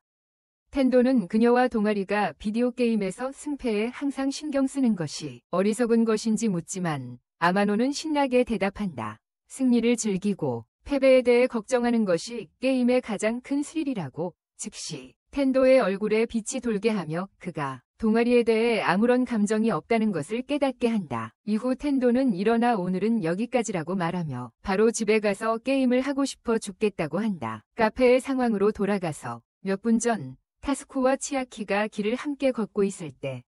텐도는 그녀와 동아리가 비디오 게임에서 승패에 항상 신경 쓰는 것이 어리석은 것인지 묻지만 아마노는 신나게 대답한다. 승리를 즐기고 패배에 대해 걱정하는 것이 게임의 가장 큰 스릴이라고. 즉시 텐도의 얼굴에 빛이 돌게 하며 그가 동아리에 대해 아무런 감정이 없다는 것을 깨닫게 한다. 이후 텐도는 일어나 오늘은 여기까지라고 말하며 바로 집에 가서 게임을 하고 싶어 죽겠다고 한다. 카페의 상황으로 돌아가서 몇 분 전 타스쿠와 치아키가 길을 함께 걷고 있을 때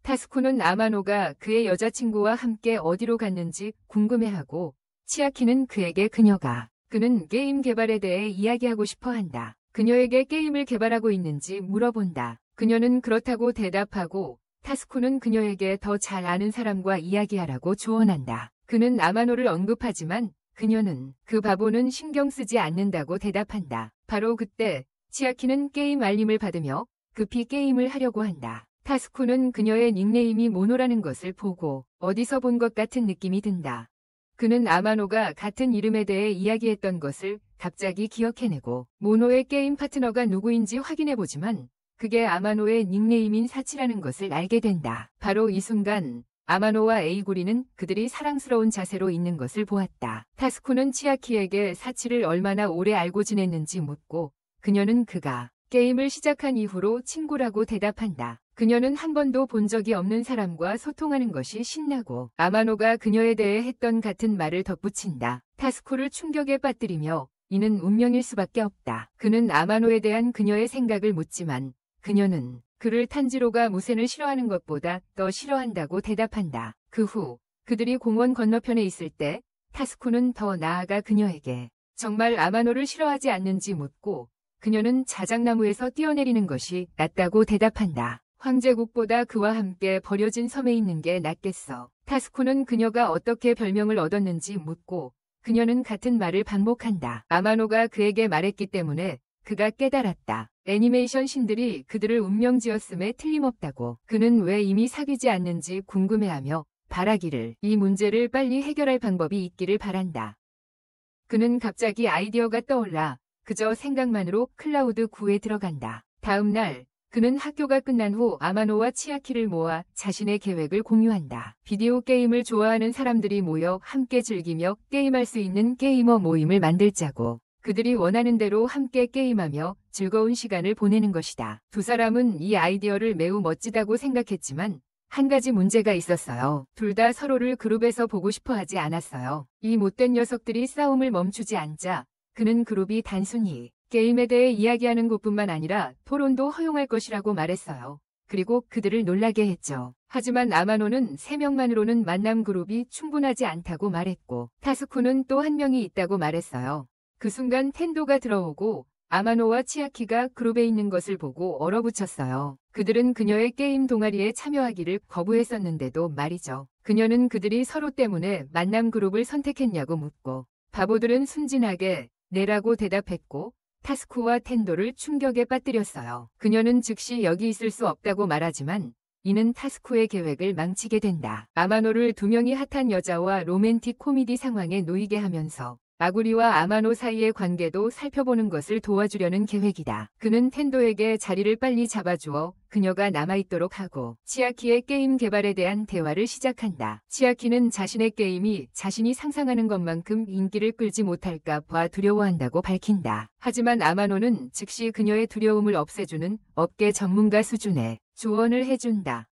타스쿠는 아마노가 그의 여자친구와 함께 어디로 갔는지 궁금해하고 치아키는 그에게 그는 게임 개발에 대해 이야기하고 싶어 한다. 그녀에게 게임을 개발하고 있는지 물어본다. 그녀는 그렇다고 대답하고 타스쿠는 그녀에게 더 잘 아는 사람과 이야기하라고 조언한다. 그는 아마노를 언급하지만 그녀는 그 바보는 신경 쓰지 않는다고 대답한다. 바로 그때 치아키는 게임 알림을 받으며 급히 게임을 하려고 한다. 타스쿠는 그녀의 닉네임이 모노라는 것을 보고 어디서 본 것 같은 느낌이 든다. 그는 아마노가 같은 이름에 대해 이야기했던 것을 갑자기 기억해내고 모노의 게임 파트너가 누구인지 확인해보지만 그게 아마노의 닉네임인 사치라는 것을 알게 된다. 바로 이 순간 아마노와 에이구리는 그들이 사랑스러운 자세로 있는 것을 보았다. 타스쿠는 치아키에게 사치를 얼마나 오래 알고 지냈는지 묻고 그녀는 그가 게임을 시작한 이후로 친구라고 대답한다. 그녀는 한 번도 본 적이 없는 사람과 소통하는 것이 신나고 아마노가 그녀에 대해 했던 같은 말을 덧붙인다. 타스쿠를 충격에 빠뜨리며 이는 운명일 수밖에 없다. 그는 아마노에 대한 그녀의 생각을 묻지만 그녀는 그를 탄지로가 무센을 싫어하는 것보다 더 싫어한다고 대답한다. 그 후 그들이 공원 건너편에 있을 때 타스쿠는 더 나아가 그녀에게 정말 아마노를 싫어하지 않는지 묻고 그녀는 자작나무에서 뛰어내리는 것이 낫다고 대답한다. 황제국보다 그와 함께 버려진 섬에 있는 게 낫겠어. 타스쿠는 그녀가 어떻게 별명을 얻었는지 묻고 그녀는 같은 말을 반복한다. 아마노가 그에게 말했기 때문에 그가 깨달았다. 애니메이션 신들이 그들을 운명지었음에 틀림없다고. 그는 왜 이미 사귀지 않는지 궁금해하며 바라기를 이 문제를 빨리 해결할 방법이 있기를 바란다. 그는 갑자기 아이디어가 떠올라 그저 생각만으로 클라우드 9에 들어간다. 다음 날 그는 학교가 끝난 후 아마노와 치아키를 모아 자신의 계획을 공유한다. 비디오 게임을 좋아하는 사람들이 모여 함께 즐기며 게임할 수 있는 게이머 모임을 만들자고. 그들이 원하는 대로 함께 게임하며 즐거운 시간을 보내는 것이다. 두 사람은 이 아이디어를 매우 멋지다고 생각했지만 한 가지 문제가 있었어요. 둘 다 서로를 그룹에서 보고 싶어 하지 않았어요. 이 못된 녀석들이 싸움을 멈추지 않자 그는 그룹이 단순히 게임에 대해 이야기하는 것뿐만 아니라 토론도 허용할 것이라고 말했어요. 그리고 그들을 놀라게 했죠. 하지만 아마노는 3명만으로는 만남 그룹이 충분하지 않다고 말했고 타스쿠는 또 한 명이 있다고 말했어요. 그 순간 텐도가 들어오고 아마노와 치아키가 그룹에 있는 것을 보고 얼어붙였어요. 그들은 그녀의 게임 동아리에 참여하기를 거부했었는데도 말이죠. 그녀는 그들이 서로 때문에 만남 그룹을 선택했냐고 묻고 바보들은 순진하게 네라고 대답했고 타스쿠와 텐도를 충격에 빠뜨렸어요. 그녀는 즉시 여기 있을 수 없다고 말하지만 이는 타스쿠의 계획을 망치게 된다. 아마노를 2명이 핫한 여자와 로맨틱 코미디 상황에 놓이게 하면서 아구리와 아마노 사이의 관계도 살펴보는 것을 도와주려는 계획이다. 그는 텐도에게 자리를 빨리 잡아주어 그녀가 남아있도록 하고 치아키의 게임 개발에 대한 대화를 시작한다. 치아키는 자신의 게임이 자신이 상상하는 것만큼 인기를 끌지 못할까 봐 두려워한다고 밝힌다. 하지만 아마노는 즉시 그녀의 두려움을 없애주는 업계 전문가 수준의 조언을 해준다.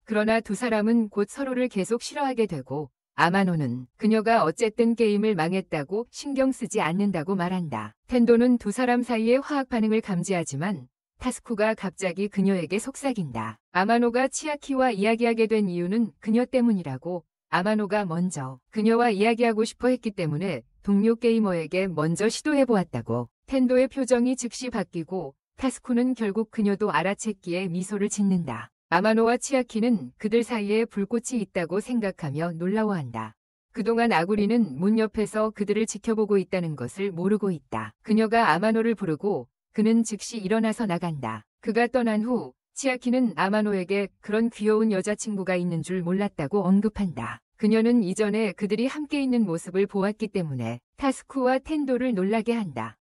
그러나 두 사람은 곧 서로를 계속 싫어하게 되고 아마노는 그녀가 어쨌든 게임을 망했다고 신경 쓰지 않는다고 말한다. 텐도는 두 사람 사이의 화학 반응을 감지하지만 타스쿠가 갑자기 그녀에게 속삭인다. 아마노가 치아키와 이야기하게 된 이유는 그녀 때문이라고. 아마노가 먼저 그녀와 이야기하고 싶어 했기 때문에 동료 게이머에게 먼저 시도해보았다고. 텐도의 표정이 즉시 바뀌고 타스쿠는 결국 그녀도 알아챘기에 미소를 짓는다. 아마노와 치아키는 그들 사이에 불꽃이 있다고 생각하며 놀라워한다. 그동안 아구리는 문 옆에서 그들을 지켜보고 있다는 것을 모르고 있다. 그녀가 아마노를 부르고 그는 즉시 일어나서 나간다. 그가 떠난 후 치아키는 아마노에게 그런 귀여운 여자친구가 있는 줄 몰랐다고 언급한다. 그녀는 이전에 그들이 함께 있는 모습을 보았기 때문에 타스쿠와 텐도를 놀라게 한다.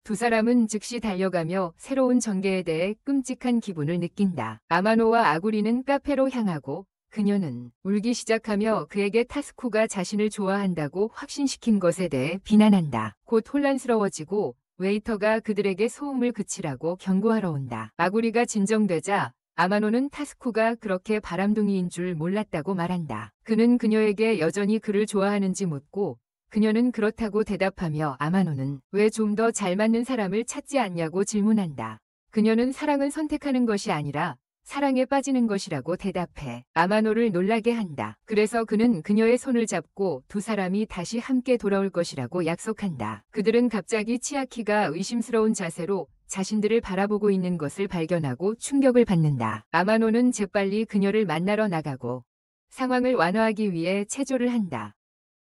두 사람은 즉시 달려가며 새로운 전개에 대해 끔찍한 기분을 느낀다. 아마노와 아구리는 카페로 향하고 그녀는 울기 시작하며 그에게 타스쿠가 자신을 좋아한다고 확신시킨 것에 대해 비난한다. 곧 혼란스러워지고 웨이터가 그들에게 소음을 그치라고 경고하러 온다. 아구리가 진정되자 아마노는 타스쿠가 그렇게 바람둥이인 줄 몰랐다고 말한다. 그는 그녀에게 여전히 그를 좋아하는지 묻고 그녀는 그렇다고 대답하며 아마노는 왜 좀 더 잘 맞는 사람을 찾지 않냐고 질문한다. 그녀는 사랑은 선택하는 것이 아니라 사랑에 빠지는 것이라고 대답해 아마노를 놀라게 한다. 그래서 그는 그녀의 손을 잡고 두 사람이 다시 함께 돌아올 것이라고 약속한다. 그들은 갑자기 치아키가 의심스러운 자세로 자신들을 바라보고 있는 것을 발견하고 충격을 받는다. 아마노는 재빨리 그녀를 만나러 나가고 상황을 완화하기 위해 체조를 한다.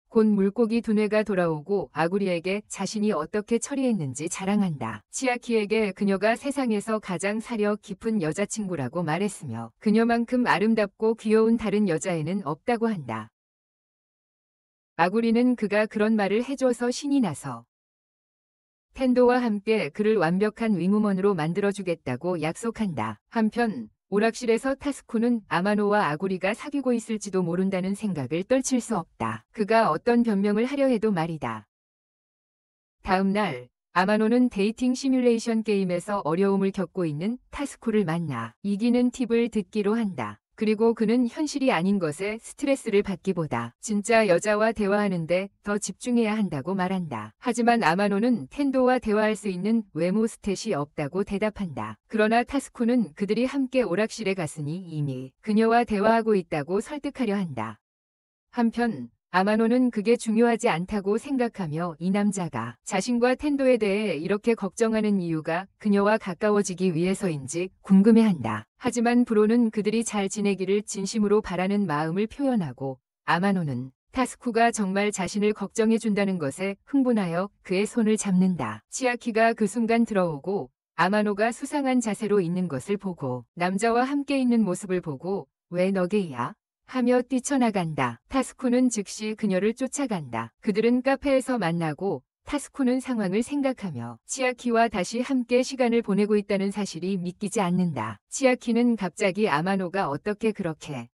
곧 물고기 두뇌가 돌아오고 아구리에게 자신이 어떻게 처리했는지 자랑한다. 치아키에게 그녀가 세상에서 가장 사려 깊은 여자친구라고 말했으며 그녀만큼 아름답고 귀여운 다른 여자애는 없다고 한다. 아구리는 그가 그런 말을 해줘서 신이 나서 텐도와 함께 그를 완벽한 윙우먼으로 만들어주겠다고 약속한다. 한편 오락실에서 타스쿠는 아마노와 아구리가 사귀고 있을지도 모른다는 생각을 떨칠 수 없다. 그가 어떤 변명을 하려 해도 말이다. 다음 날 아마노는 데이팅 시뮬레이션 게임에서 어려움을 겪고 있는 타스쿠를 만나 이기는 팁을 듣기로 한다. 그리고 그는 현실이 아닌 것에 스트레스를 받기보다 진짜 여자와 대화하는데 더 집중해야 한다고 말한다. 하지만 아마노는 텐도와 대화할 수 있는 외모 스탯이 없다고 대답한다. 그러나 타스쿠는 그들이 함께 오락실에 갔으니 이미 그녀와 대화하고 있다고 설득하려 한다. 한편 아마노는 그게 중요하지 않다고 생각하며 이 남자가 자신과 텐도에 대해 이렇게 걱정하는 이유가 그녀와 가까워지기 위해서인지 궁금해한다. 하지만 브로는 그들이 잘 지내기를 진심으로 바라는 마음을 표현하고 아마노는 타스쿠가 정말 자신을 걱정해준다는 것에 흥분하여 그의 손을 잡는다. 치아키가 그 순간 들어오고 아마노가 수상한 자세로 있는 것을 보고 남자와 함께 있는 모습을 보고 왜 너게야? 하며 뛰쳐나간다. 타스쿠는 즉시 그녀를 쫓아간다. 그들은 카페에서 만나고 타스쿠는 상황을 생각하며 치아키와 다시 함께 시간을 보내고 있다는 사실이 믿기지 않는다. 치아키는 갑자기 아마노가 어떻게 그렇게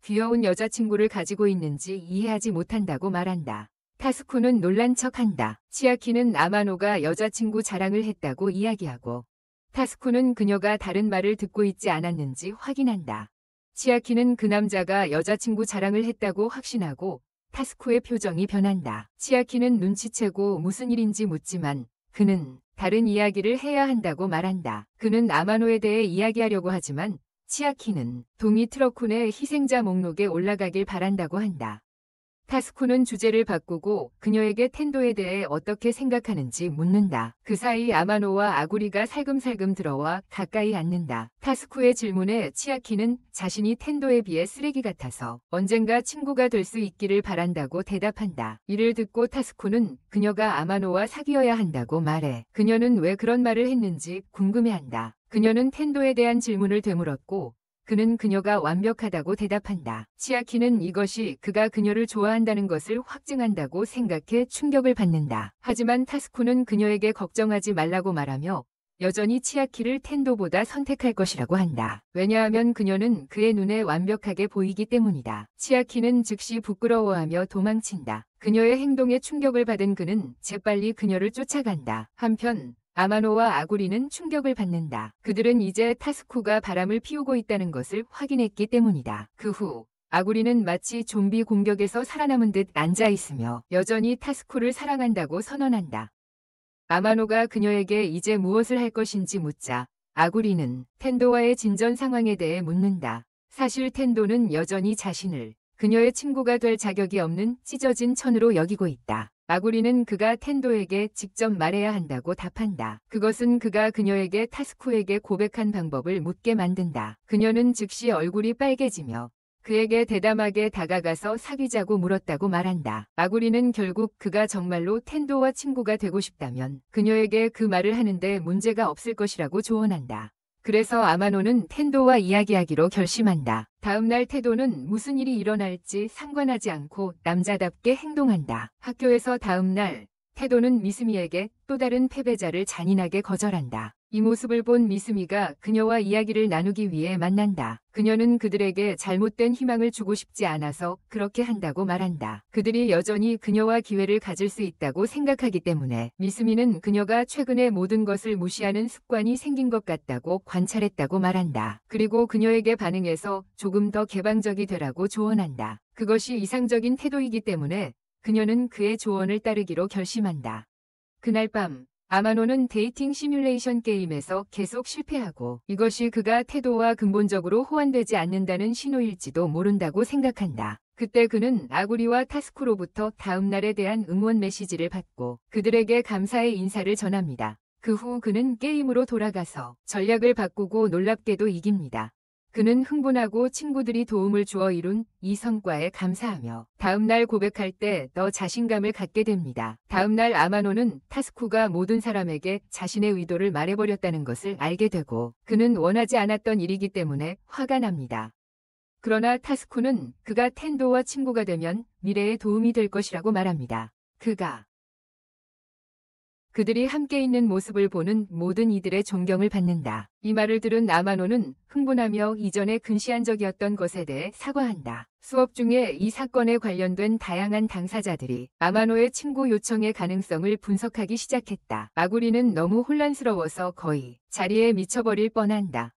귀여운 여자친구를 가지고 있는지 이해하지 못한다고 말한다. 타스쿠는 놀란 척한다. 치아키는 아마노가 여자친구 자랑을 했다고 이야기하고 타스쿠는 그녀가 다른 말을 듣고 있지 않았는지 확인한다. 치아키는 그 남자가 여자친구 자랑을 했다고 확신하고 타스쿠의 표정이 변한다. 치아키는 눈치채고 무슨 일인지 묻지만 그는 다른 이야기를 해야 한다고 말한다. 그는 아마노에 대해 이야기하려고 하지만 치아키는 동이 트러쿤의 희생자 목록에 올라가길 바란다고 한다. 타스쿠는 주제를 바꾸고 그녀에게 텐도에 대해 어떻게 생각하는지 묻는다. 그 사이 아마노와 아구리가 살금살금 들어와 가까이 앉는다. 타스쿠의 질문에 치아키는 자신이 텐도에 비해 쓰레기 같아서 언젠가 친구가 될 수 있기를 바란다고 대답한다. 이를 듣고 타스쿠는 그녀가 아마노와 사귀어야 한다고 말해. 그녀는 왜 그런 말을 했는지 궁금해한다. 그녀는 텐도에 대한 질문을 되물었고 그는 그녀가 완벽하다고 대답한다. 치아키는 이것이 그가 그녀를 좋아한다는 것을 확증한다고 생각해 충격을 받는다. 하지만 타스쿠는 그녀에게 걱정하지 말라고 말하며 여전히 치아키를 텐도보다 선택할 것이라고 한다. 왜냐하면 그녀는 그의 눈에 완벽하게 보이기 때문이다. 치아키는 즉시 부끄러워하며 도망친다. 그녀의 행동에 충격을 받은 그는 재빨리 그녀를 쫓아간다. 한편 아마노와 아구리는 충격을 받는다. 그들은 이제 타스쿠가 바람을 피우고 있다는 것을 확인했기 때문이다. 그 후 아구리는 마치 좀비 공격에서 살아남은 듯 앉아있으며 여전히 타스쿠를 사랑한다고 선언한다. 아마노가 그녀에게 이제 무엇을 할 것인지 묻자 아구리는 텐도와의 진전 상황에 대해 묻는다. 사실 텐도는 여전히 자신을 그녀의 친구가 될 자격이 없는 찢어진 천으로 여기고 있다. 아구리는 그가 텐도에게 직접 말해야 한다고 답한다. 그것은 그가 그녀에게 타스쿠에게 고백한 방법을 묻게 만든다. 그녀는 즉시 얼굴이 빨개지며 그에게 대담하게 다가가서 사귀자고 물었다고 말한다. 아구리는 결국 그가 정말로 텐도와 친구가 되고 싶다면 그녀에게 그 말을 하는데 문제가 없을 것이라고 조언한다. 그래서 아마노는 텐도와 이야기하기로 결심한다. 다음날 태도는 무슨 일이 일어날지 상관하지 않고 남자답게 행동한다. 학교에서 다음날 태도는 미스미에게 또 다른 패배자를 잔인하게 거절한다. 이 모습을 본 미스미가 그녀와 이야기를 나누기 위해 만난다. 그녀는 그들에게 잘못된 희망을 주고 싶지 않아서 그렇게 한다고 말한다. 그들이 여전히 그녀와 기회를 가질 수 있다고 생각하기 때문에 미스미는 그녀가 최근에 모든 것을 무시하는 습관이 생긴 것 같다고 관찰했다고 말한다. 그리고 그녀에게 반응해서 조금 더 개방적이 되라고 조언한다. 그것이 이상적인 태도이기 때문에 그녀는 그의 조언을 따르기로 결심한다. 그날 밤 아마노는 데이팅 시뮬레이션 게임에서 계속 실패하고 이것이 그가 태도와 근본적으로 호환되지 않는다는 신호일지도 모른다고 생각한다. 그때 그는 아구리와 타스쿠로부터 다음 날에 대한 응원 메시지를 받고 그들에게 감사의 인사를 전합니다. 그 후 그는 게임으로 돌아가서 전략을 바꾸고 놀랍게도 이깁니다. 그는 흥분하고 친구들이 도움을 주어 이룬 이 성과에 감사하며 다음날 고백할 때 더 자신감을 갖게 됩니다. 다음날 아마노는 타스쿠가 모든 사람에게 자신의 의도를 말해버렸다는 것을 알게 되고 그는 원하지 않았던 일이기 때문에 화가 납니다. 그러나 타스쿠는 그가 텐도와 친구가 되면 미래에 도움이 될 것이라고 말합니다. 그들이 함께 있는 모습을 보는 모든 이들의 존경을 받는다. 이 말을 들은 아마노는 흥분하며 이전에 근시안적이었던 것에 대해 사과한다. 수업 중에 이 사건에 관련된 다양한 당사자들이 아마노의 친구 요청의 가능성을 분석하기 시작했다. 아구리는 너무 혼란스러워서 거의 자리에 미쳐버릴 뻔한다.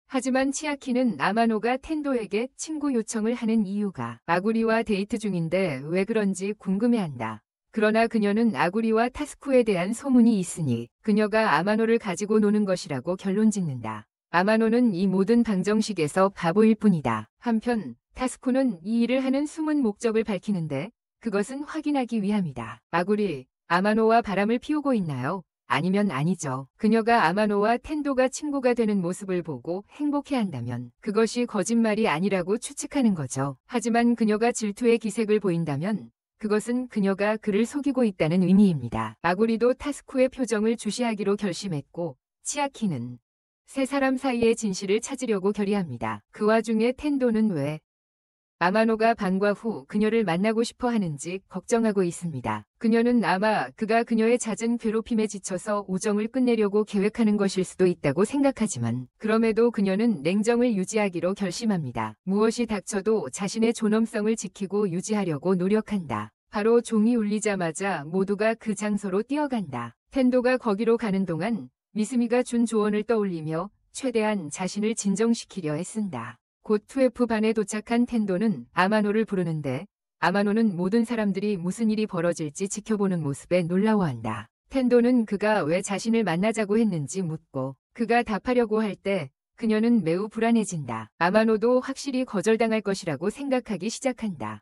하지만 치아키는 아마노가 텐도에게 친구 요청을 하는 이유가 아구리와 데이트 중인데 왜 그런지 궁금해한다. 그러나 그녀는 아구리와 타스쿠에 대한 소문이 있으니 그녀가 아마노를 가지고 노는 것이라고 결론짓는다. 아마노는 이 모든 방정식에서 바보일 뿐이다. 한편 타스쿠는 이 일을 하는 숨은 목적을 밝히는데 그것은 확인하기 위함이다. 아구리, 아마노와 바람을 피우고 있나요? 아니면 아니죠. 그녀가 아마노와 텐도가 친구가 되는 모습을 보고 행복해한다면 그것이 거짓말이 아니라고 추측하는 거죠. 하지만 그녀가 질투의 기색을 보인다면 그것은 그녀가 그를 속이고 있다는 의미입니다. 아구리도 타스쿠의 표정을 주시하기로 결심했고 치아키는 세 사람 사이의 진실을 찾으려고 결의합니다. 그 와중에 텐도는 왜 아마노가 방과 후 그녀를 만나고 싶어 하는지 걱정하고 있습니다. 그녀는 아마 그가 그녀의 잦은 괴롭힘에 지쳐서 우정을 끝내려고 계획하는 것일 수도 있다고 생각하지만 그럼에도 그녀는 냉정을 유지하기로 결심합니다. 무엇이 닥쳐도 자신의 존엄성을 지키고 유지하려고 노력한다. 바로 종이 울리자마자 모두가 그 장소로 뛰어간다. 텐도가 거기로 가는 동안 미스미가 준 조언을 떠올리며 최대한 자신을 진정시키려 애쓴다. 곧 2F반에 도착한 텐도는 아마노를 부르는데 아마노는 모든 사람들이 무슨 일이 벌어질지 지켜보는 모습에 놀라워한다. 텐도는 그가 왜 자신을 만나자고 했는지 묻고 그가 답하려고 할 때 그녀는 매우 불안해진다. 아마노도 확실히 거절당할 것이라고 생각하기 시작한다.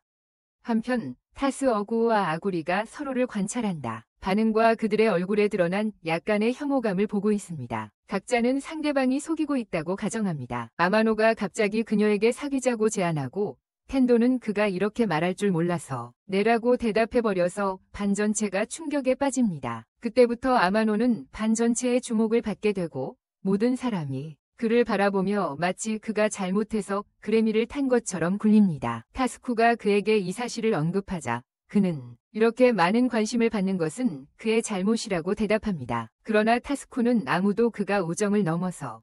한편 타스 어구와 아구리가 서로를 관찰한다. 반응과 그들의 얼굴에 드러난 약간의 혐오감을 보고 있습니다. 각자는 상대방이 속이고 있다고 가정합니다. 아마노가 갑자기 그녀에게 사귀자고 제안하고 텐도는 그가 이렇게 말할 줄 몰라서 네라고 대답해버려서 반 전체가 충격에 빠집니다. 그때부터 아마노는 반 전체의 주목을 받게 되고 모든 사람이 그를 바라보며 마치 그가 잘못해서 그래미를 탄 것처럼 굴립니다. 타스쿠가 그에게 이 사실을 언급하자 그는 이렇게 많은 관심을 받는 것은 그의 잘못이라고 대답합니다. 그러나 타스쿠는 아무도 그가 우정을 넘어서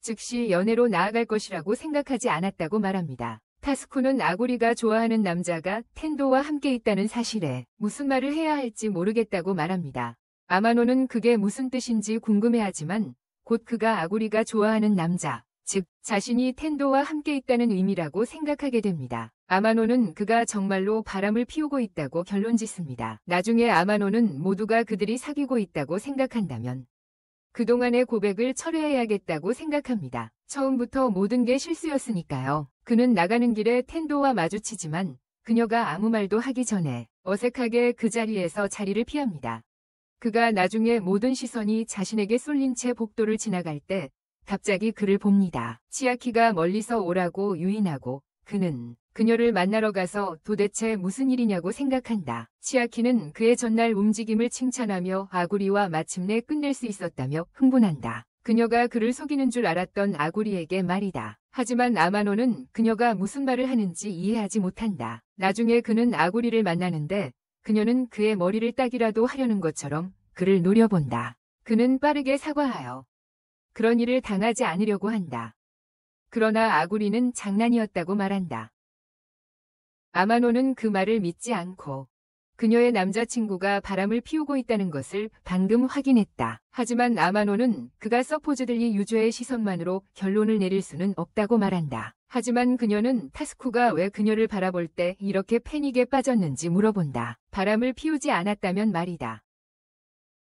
즉시 연애로 나아갈 것이라고 생각하지 않았다고 말합니다. 타스쿠는 아구리가 좋아하는 남자가 텐도와 함께 있다는 사실에 무슨 말을 해야 할지 모르겠다고 말합니다. 아마노는 그게 무슨 뜻인지 궁금해하지만 곧 그가 아구리가 좋아하는 남자, 즉 자신이 텐도와 함께 있다는 의미라고 생각하게 됩니다. 아마노는 그가 정말로 바람을 피우고 있다고 결론짓습니다. 나중에 아마노는 모두가 그들이 사귀고 있다고 생각한다면 그동안의 고백을 철회해야겠다고 생각합니다. 처음부터 모든 게 실수였으니까요. 그는 나가는 길에 텐도와 마주치지만 그녀가 아무 말도 하기 전에 어색하게 그 자리에서 자리를 피합니다. 그가 나중에 모든 시선이 자신에게 쏠린 채 복도를 지나갈 때 갑자기 그를 봅니다. 치아키가 멀리서 오라고 유인하고 그는 그녀를 만나러 가서 도대체 무슨 일이냐고 생각한다. 치아키는 그의 전날 움직임을 칭찬하며 아구리와 마침내 끝낼 수 있었다며 흥분한다. 그녀가 그를 속이는 줄 알았던 아구리에게 말이다. 하지만 아마노는 그녀가 무슨 말을 하는지 이해하지 못한다. 나중에 그는 아구리를 만나는데 그녀는 그의 머리를 따기라도 하려는 것처럼 그를 노려본다. 그는 빠르게 사과하여 그런 일을 당하지 않으려고 한다. 그러나 아구리는 장난이었다고 말한다. 아마노는 그 말을 믿지 않고 그녀의 남자친구가 바람을 피우고 있다는 것을 방금 확인했다. 하지만 아마노는 그가 서포즈들리 유저의 시선만으로 결론을 내릴 수는 없다고 말한다. 하지만 그녀는 타스쿠가 왜 그녀를 바라볼 때 이렇게 패닉에 빠졌는지 물어본다. 바람을 피우지 않았다면 말이다.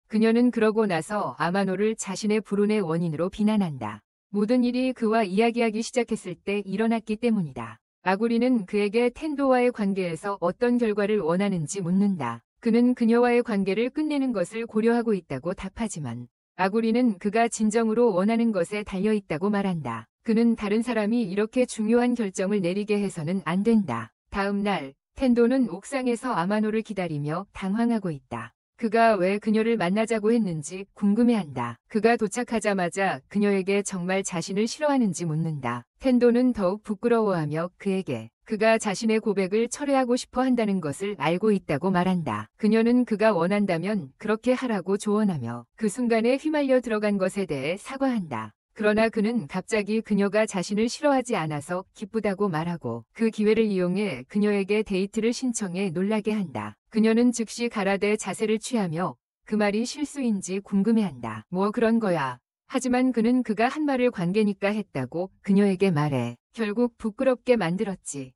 그녀는 그러고 나서 아마노를 자신의 불운의 원인으로 비난한다. 모든 일이 그와 이야기하기 시작했을 때 일어났기 때문이다. 아구리는 그에게 텐도와의 관계에서 어떤 결과를 원하는지 묻는다. 그는 그녀와의 관계를 끝내는 것을 고려하고 있다고 답하지만 아구리는 그가 진정으로 원하는 것에 달려있다고 말한다. 그는 다른 사람이 이렇게 중요한 결정을 내리게 해서는 안 된다. 다음 날 텐도는 옥상에서 아마노를 기다리며 당황하고 있다. 그가 왜 그녀를 만나자고 했는지 궁금해한다. 그가 도착하자마자 그녀에게 정말 자신을 싫어하는지 묻는다. 텐도는 더욱 부끄러워하며 그에게 그가 자신의 고백을 철회하고 싶어 한다는 것을 알고 있다고 말한다. 그녀는 그가 원한다면 그렇게 하라고 조언하며 그 순간에 휘말려 들어간 것에 대해 사과한다. 그러나 그는 갑자기 그녀가 자신을 싫어하지 않아서 기쁘다고 말하고 그 기회를 이용해 그녀에게 데이트를 신청해 놀라게 한다. 그녀는 즉시 가라데 자세를 취하며 그 말이 실수인지 궁금해한다. 뭐 그런 거야. 하지만 그는 그가 한 말을 관계니까 했다고 그녀에게 말해 결국 부끄럽게 만들었지.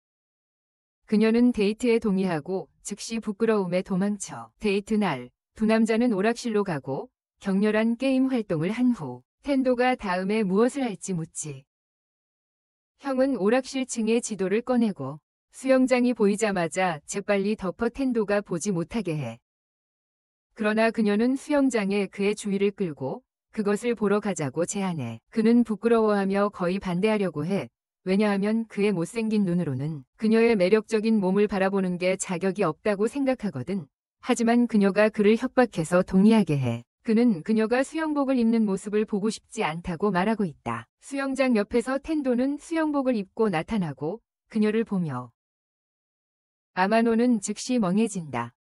그녀는 데이트에 동의하고 즉시 부끄러움에 도망쳐. 데이트 날 두 남자는 오락실로 가고 격렬한 게임 활동을 한 후 텐도가 다음에 무엇을 할지 묻지. 형은 오락실층의 지도를 꺼내고 수영장이 보이자마자 재빨리 덮어 텐도가 보지 못하게 해. 그러나 그녀는 수영장에 그의 주의를 끌고 그것을 보러 가자고 제안해. 그는 부끄러워하며 거의 반대하려고 해. 왜냐하면 그의 못생긴 눈으로는 그녀의 매력적인 몸을 바라보는 게 자격이 없다고 생각하거든. 하지만 그녀가 그를 협박해서 동의하게 해. 그는 그녀가 수영복을 입는 모습을 보고 싶지 않다고 말하고 있다. 수영장 옆에서 텐도는 수영복을 입고 나타나고 그녀를 보며 아마노는 즉시 멍해진다.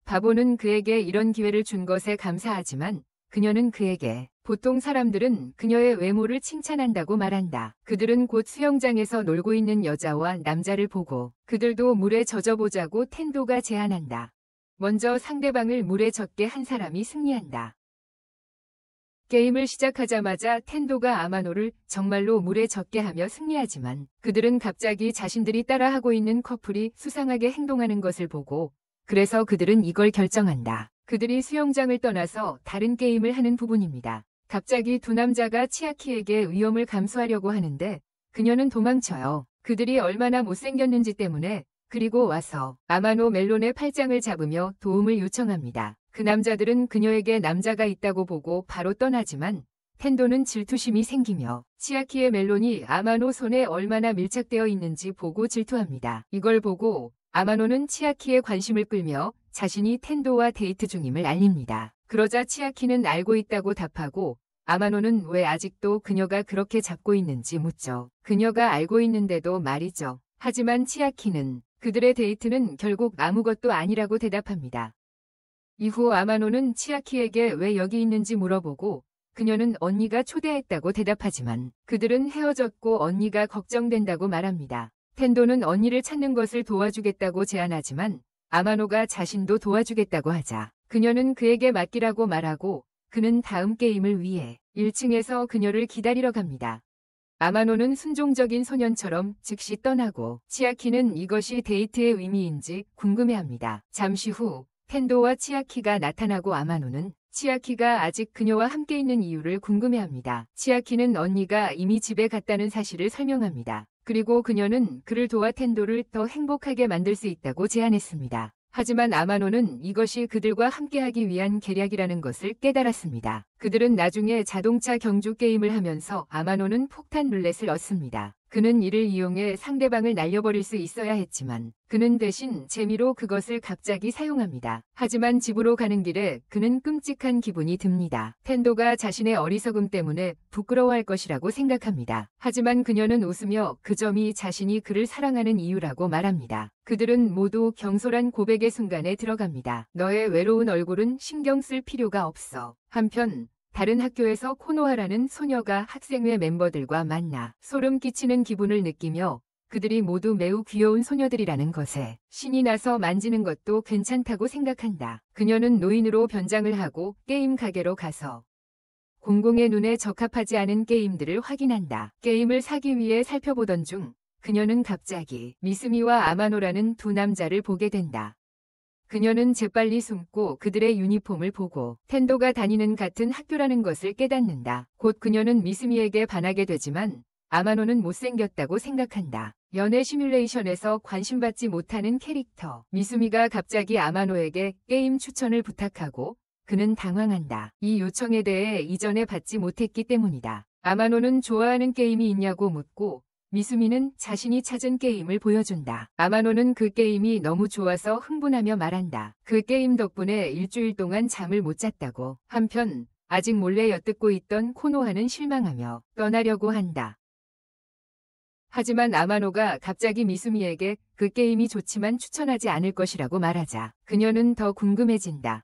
바보는 그에게 이런 기회를 준 것에 감사하지만 그녀는 그에게 보통 사람들은 그녀의 외모를 칭찬한다고 말한다. 그들은 곧 수영장에서 놀고 있는 여자와 남자를 보고 그들도 물에 젖어보자고 텐도가 제안한다. 먼저 상대방을 물에 젖게 한 사람이 승리한다. 게임을 시작하자마자 텐도가 아마노를 정말로 물에 젖게 하며 승리하지만 그들은 갑자기 자신들이 따라하고 있는 커플이 수상하게 행동하는 것을 보고 그래서 그들은 이걸 결정한다. 그들이 수영장을 떠나서 다른 게임을 하는 부분입니다. 갑자기 두 남자가 치아키에게 위험을 감수하려고 하는데 그녀는 도망쳐요. 그들이 얼마나 못생겼는지 때문에. 그리고 와서 아마노 멜론의 팔짱을 잡으며 도움을 요청합니다. 그 남자들은 그녀에게 남자가 있다고 보고 바로 떠나지만 텐도는 질투심이 생기며 치아키의 멜론이 아마노 손에 얼마나 밀착되어 있는지 보고 질투합니다. 이걸 보고 아마노는 치아키의 관심을 끌며 자신이 텐도와 데이트 중임을 알립니다. 그러자 치아키는 알고 있다고 답하고 아마노는 왜 아직도 그녀가 그렇게 잡고 있는지 묻죠. 그녀가 알고 있는데도 말이죠. 하지만 치아키는 그들의 데이트는 결국 아무것도 아니라고 대답합니다. 이후 아마노는 치아키에게 왜 여기 있는지 물어보고 그녀는 언니가 초대했다고 대답하지만 그들은 헤어졌고 언니가 걱정된다고 말합니다. 텐도는 언니를 찾는 것을 도와주겠다고 제안하지만 아마노가 자신도 도와주겠다고 하자 그녀는 그에게 맡기라고 말하고 그는 다음 게임을 위해 1층에서 그녀를 기다리러 갑니다. 아마노는 순종적인 소년처럼 즉시 떠나고 치아키는 이것이 데이트의 의미인지 궁금해합니다. 잠시 후 텐도와 치아키가 나타나고 아마노는 치아키가 아직 그녀와 함께 있는 이유를 궁금해합니다. 치아키는 언니가 이미 집에 갔다는 사실을 설명합니다. 그리고 그녀는 그를 도와 텐도를 더 행복하게 만들 수 있다고 제안했습니다. 하지만 아마노는 이것이 그들과 함께하기 위한 계략이라는 것을 깨달았습니다. 그들은 나중에 자동차 경주 게임을 하면서 아마노는 폭탄 룰렛을 얻습니다. 그는 이를 이용해 상대방을 날려버릴 수 있어야 했지만 그는 대신 재미로 그것을 갑자기 사용합니다. 하지만 집으로 가는 길에 그는 끔찍한 기분이 듭니다. 텐도가 자신의 어리석음 때문에 부끄러워할 것이라고 생각합니다. 하지만 그녀는 웃으며 그 점이 자신이 그를 사랑하는 이유라고 말합니다. 그들은 모두 경솔한 고백의 순간에 들어갑니다. 너의 외로운 얼굴은 신경 쓸 필요가 없어. 한편 다른 학교에서 코노하라는 소녀가 학생회 멤버들과 만나 소름 끼치는 기분을 느끼며 그들이 모두 매우 귀여운 소녀들이라는 것에 신이 나서 만지는 것도 괜찮다고 생각한다. 그녀는 노인으로 변장을 하고 게임 가게로 가서 공공의 눈에 적합하지 않은 게임들을 확인한다. 게임을 사기 위해 살펴보던 중 그녀는 갑자기 미스미와 아마노라는 두 남자를 보게 된다. 그녀는 재빨리 숨고 그들의 유니폼을 보고 텐도가 다니는 같은 학교라는 것을 깨닫는다. 곧 그녀는 미스미에게 반하게 되지만 아마노는 못생겼다고 생각한다. 연애 시뮬레이션에서 관심받지 못하는 캐릭터 미스미가 갑자기 아마노에게 게임 추천을 부탁하고 그는 당황한다. 이 요청에 대해 이전에 받지 못했기 때문이다. 아마노는 좋아하는 게임이 있냐고 묻고 미스미는 자신이 찾은 게임을 보여준다. 아마노는 그 게임이 너무 좋아서 흥분하며 말한다. 그 게임 덕분에 일주일 동안 잠을 못 잤다고. 한편 아직 몰래 엿듣고 있던 코노하는 실망하며 떠나려고 한다. 하지만 아마노가 갑자기 미스미에게 그 게임이 좋지만 추천하지 않을 것이라고 말하자 그녀는 더 궁금해진다.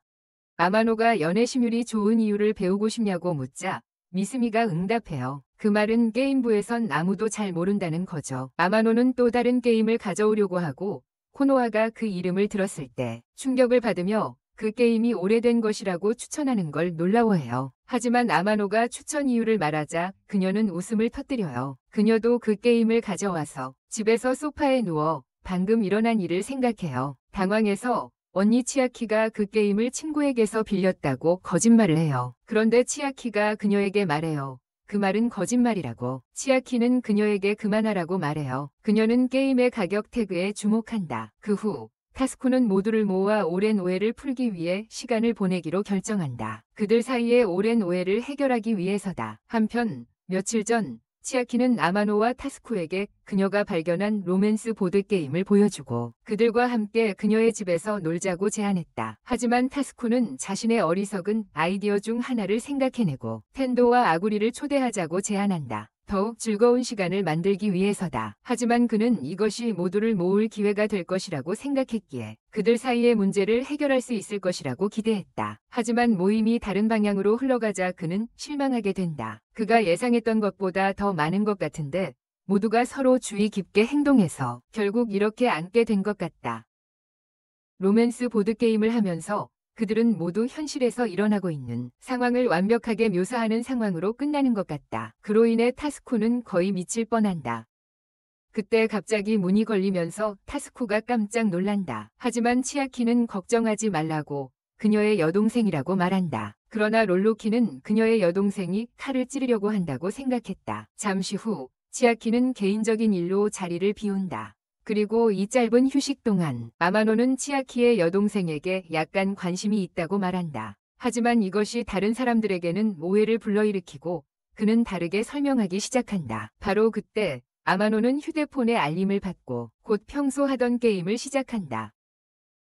아마노가 연애 시뮬이 좋은 이유를 배우고 싶냐고 묻자 미스미가 응답해요. 그 말은 게임부에선 아무도 잘 모른다는 거죠. 아마노는 또 다른 게임을 가져오려고 하고 코노하가 그 이름을 들었을 때 충격을 받으며 그 게임이 오래된 것이라고 추천하는 걸 놀라워해요. 하지만 아마노가 추천 이유를 말하자 그녀는 웃음을 터뜨려요. 그녀도 그 게임을 가져와서 집에서 소파에 누워 방금 일어난 일을 생각해요. 당황해서 언니 치아키가 그 게임을 친구에게서 빌렸다고 거짓말을 해요. 그런데 치아키가 그녀에게 말해요. 그 말은 거짓말이라고. 치아키는 그녀에게 그만하라고 말해요. 그녀는 게임의 가격 태그에 주목한다. 그 후 타스쿠는 모두를 모아 오랜 오해를 풀기 위해 시간을 보내기로 결정한다. 그들 사이의 오랜 오해를 해결하기 위해서다. 한편 며칠 전 치아키는 아마노와 타스쿠에게 그녀가 발견한 로맨스 보드게임을 보여주고 그들과 함께 그녀의 집에서 놀자고 제안했다. 하지만 타스쿠는 자신의 어리석은 아이디어 중 하나를 생각해내고 텐도와 아구리를 초대하자고 제안한다. 더욱 즐거운 시간을 만들기 위해서다. 하지만 그는 이것이 모두를 모을 기회가 될 것이라고 생각했기에 그들 사이의 문제를 해결할 수 있을 것이라고 기대했다. 하지만 모임이 다른 방향으로 흘러가자 그는 실망하게 된다. 그가 예상했던 것보다 더 많은 것 같은데 모두가 서로 주의 깊게 행동해서 결국 이렇게 앉게 된 것 같다. 로맨스 보드게임을 하면서 그들은 모두 현실에서 일어나고 있는 상황을 완벽하게 묘사하는 상황으로 끝나는 것 같다. 그로 인해 타스쿠는 거의 미칠 뻔한다. 그때 갑자기 문이 걸리면서 타스쿠가 깜짝 놀란다. 하지만 치아키는 걱정하지 말라고 그녀의 여동생이라고 말한다. 그러나 롤로키는 그녀의 여동생이 칼을 찌르려고 한다고 생각했다. 잠시 후 치아키는 개인적인 일로 자리를 비운다. 그리고 이 짧은 휴식 동안 아마노는 치아키의 여동생에게 약간 관심이 있다고 말한다. 하지만 이것이 다른 사람들에게는 오해를 불러일으키고 그는 다르게 설명하기 시작한다. 바로 그때 아마노는 휴대폰의 알림을 받고 곧 평소 하던 게임을 시작한다.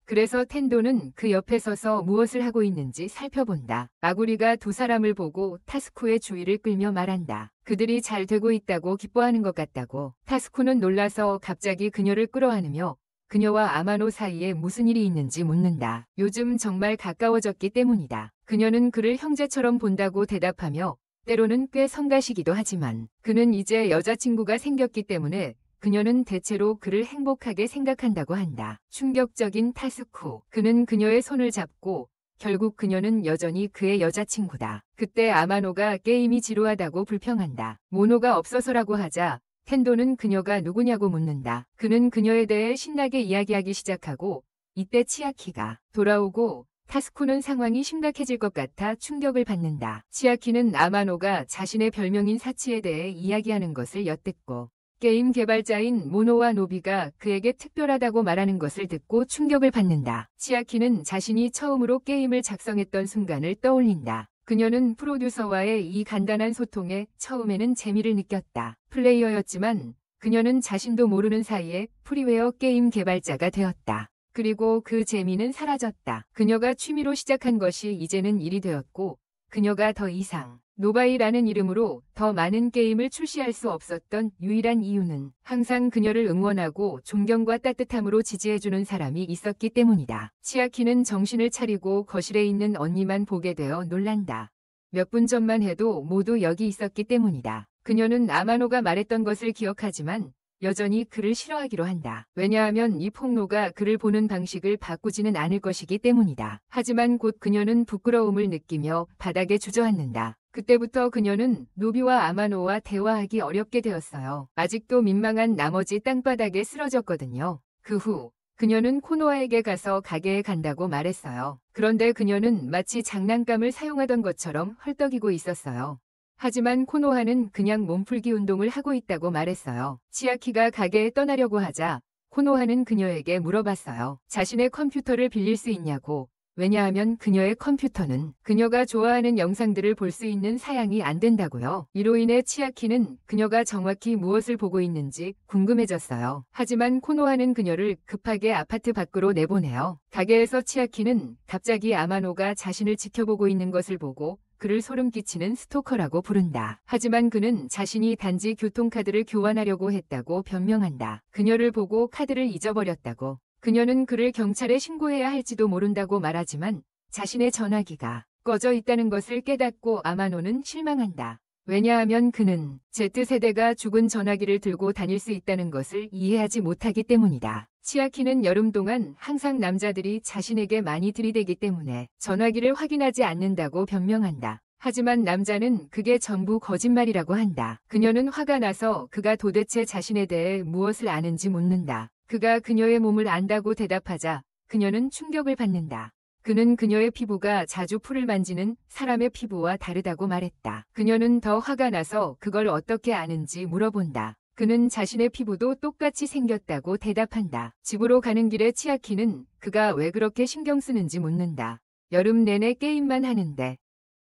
그래서 텐도는 그 옆에 서서 무엇을 하고 있는지 살펴본다. 아구리가 두 사람을 보고 타스쿠의 주의를 끌며 말한다. 그들이 잘 되고 있다고 기뻐하는 것 같다고. 타스쿠는 놀라서 갑자기 그녀를 끌어안으며 그녀와 아마노 사이에 무슨 일이 있는지 묻는다. 요즘 정말 가까워졌기 때문이다. 그녀는 그를 형제처럼 본다고 대답하며 때로는 꽤 성가시기도 하지만 그는 이제 여자친구가 생겼기 때문에 그녀는 대체로 그를 행복하게 생각한다고 한다. 충격적인 타스쿠. 그는 그녀의 손을 잡고 결국 그녀는 여전히 그의 여자친구다. 그때 아마노가 게임이 지루하다고 불평한다. 모노가 없어서라고 하자 텐도는 그녀가 누구냐고 묻는다. 그는 그녀에 대해 신나게 이야기하기 시작하고 이때 치아키가 돌아오고 타스쿠는 상황이 심각해질 것 같아 충격을 받는다. 치아키는 아마노가 자신의 별명인 사치에 대해 이야기하는 것을 엿듣고 게임 개발자인 모노와 노비가 그에게 특별하다고 말하는 것을 듣고 충격을 받는다. 치아키는 자신이 처음으로 게임을 작성했던 순간을 떠올린다. 그녀는 프로듀서와의 이 간단한 소통에 처음에는 재미를 느꼈다. 플레이어였지만 그녀는 자신도 모르는 사이에 프리웨어 게임 개발자가 되었다. 그리고 그 재미는 사라졌다. 그녀가 취미로 시작한 것이 이제는 일이 되었고 그녀가 더 이상 노바이라는 이름으로 더 많은 게임을 출시할 수 없었던 유일한 이유는 항상 그녀를 응원하고 존경과 따뜻함으로 지지해주는 사람이 있었기 때문이다. 치아키는 정신을 차리고 거실에 있는 언니만 보게 되어 놀란다. 몇 분 전만 해도 모두 여기 있었기 때문이다. 그녀는 아마노가 말했던 것을 기억하지만 여전히 그를 싫어하기로 한다. 왜냐하면 이 폭로가 그를 보는 방식을 바꾸지는 않을 것이기 때문이다. 하지만 곧 그녀는 부끄러움을 느끼며 바닥에 주저앉는다. 그때부터 그녀는 노비와 아마노와 대화하기 어렵게 되었어요. 아직도 민망한 나머지 땅바닥에 쓰러졌거든요. 그 후 그녀는 코노아에게 가서 가게에 간다고 말했어요. 그런데 그녀는 마치 장난감을 사용하던 것처럼 헐떡이고 있었어요. 하지만 코노하는 그냥 몸풀기 운동을 하고 있다고 말했어요. 치아키가 가게에 떠나려고 하자 코노하는 그녀에게 물어봤어요. 자신의 컴퓨터를 빌릴 수 있냐고. 왜냐하면 그녀의 컴퓨터는 그녀가 좋아하는 영상들을 볼 수 있는 사양이 안 된다고요. 이로 인해 치아키는 그녀가 정확히 무엇을 보고 있는지 궁금해졌어요. 하지만 코노하는 그녀를 급하게 아파트 밖으로 내보내요. 가게에서 치아키는 갑자기 아마노가 자신을 지켜보고 있는 것을 보고 그를 소름 끼치는 스토커라고 부른다. 하지만 그는 자신이 단지 교통카드를 교환하려고 했다고 변명한다. 그녀를 보고 카드를 잊어버렸다고. 그녀는 그를 경찰에 신고해야 할지도 모른다고 말하지만 자신의 전화기가 꺼져 있다는 것을 깨닫고 아마노는 실망한다. 왜냐하면 그는 Z세대가 죽은 전화기를 들고 다닐 수 있다는 것을 이해하지 못하기 때문이다. 치아키는 여름 동안 항상 남자들이 자신에게 많이 들이대기 때문에 전화기를 확인하지 않는다고 변명한다. 하지만 남자는 그게 전부 거짓말이라고 한다. 그녀는 화가 나서 그가 도대체 자신에 대해 무엇을 아는지 묻는다. 그가 그녀의 몸을 안다고 대답하자 그녀는 충격을 받는다. 그는 그녀의 피부가 자주 풀을 만지는 사람의 피부와 다르다고 말했다. 그녀는 더 화가 나서 그걸 어떻게 아는지 물어본다. 그는 자신의 피부도 똑같이 생겼다고 대답한다. 집으로 가는 길에 치아키는 그가 왜 그렇게 신경 쓰는지 묻는다. 여름 내내 게임만 하는데.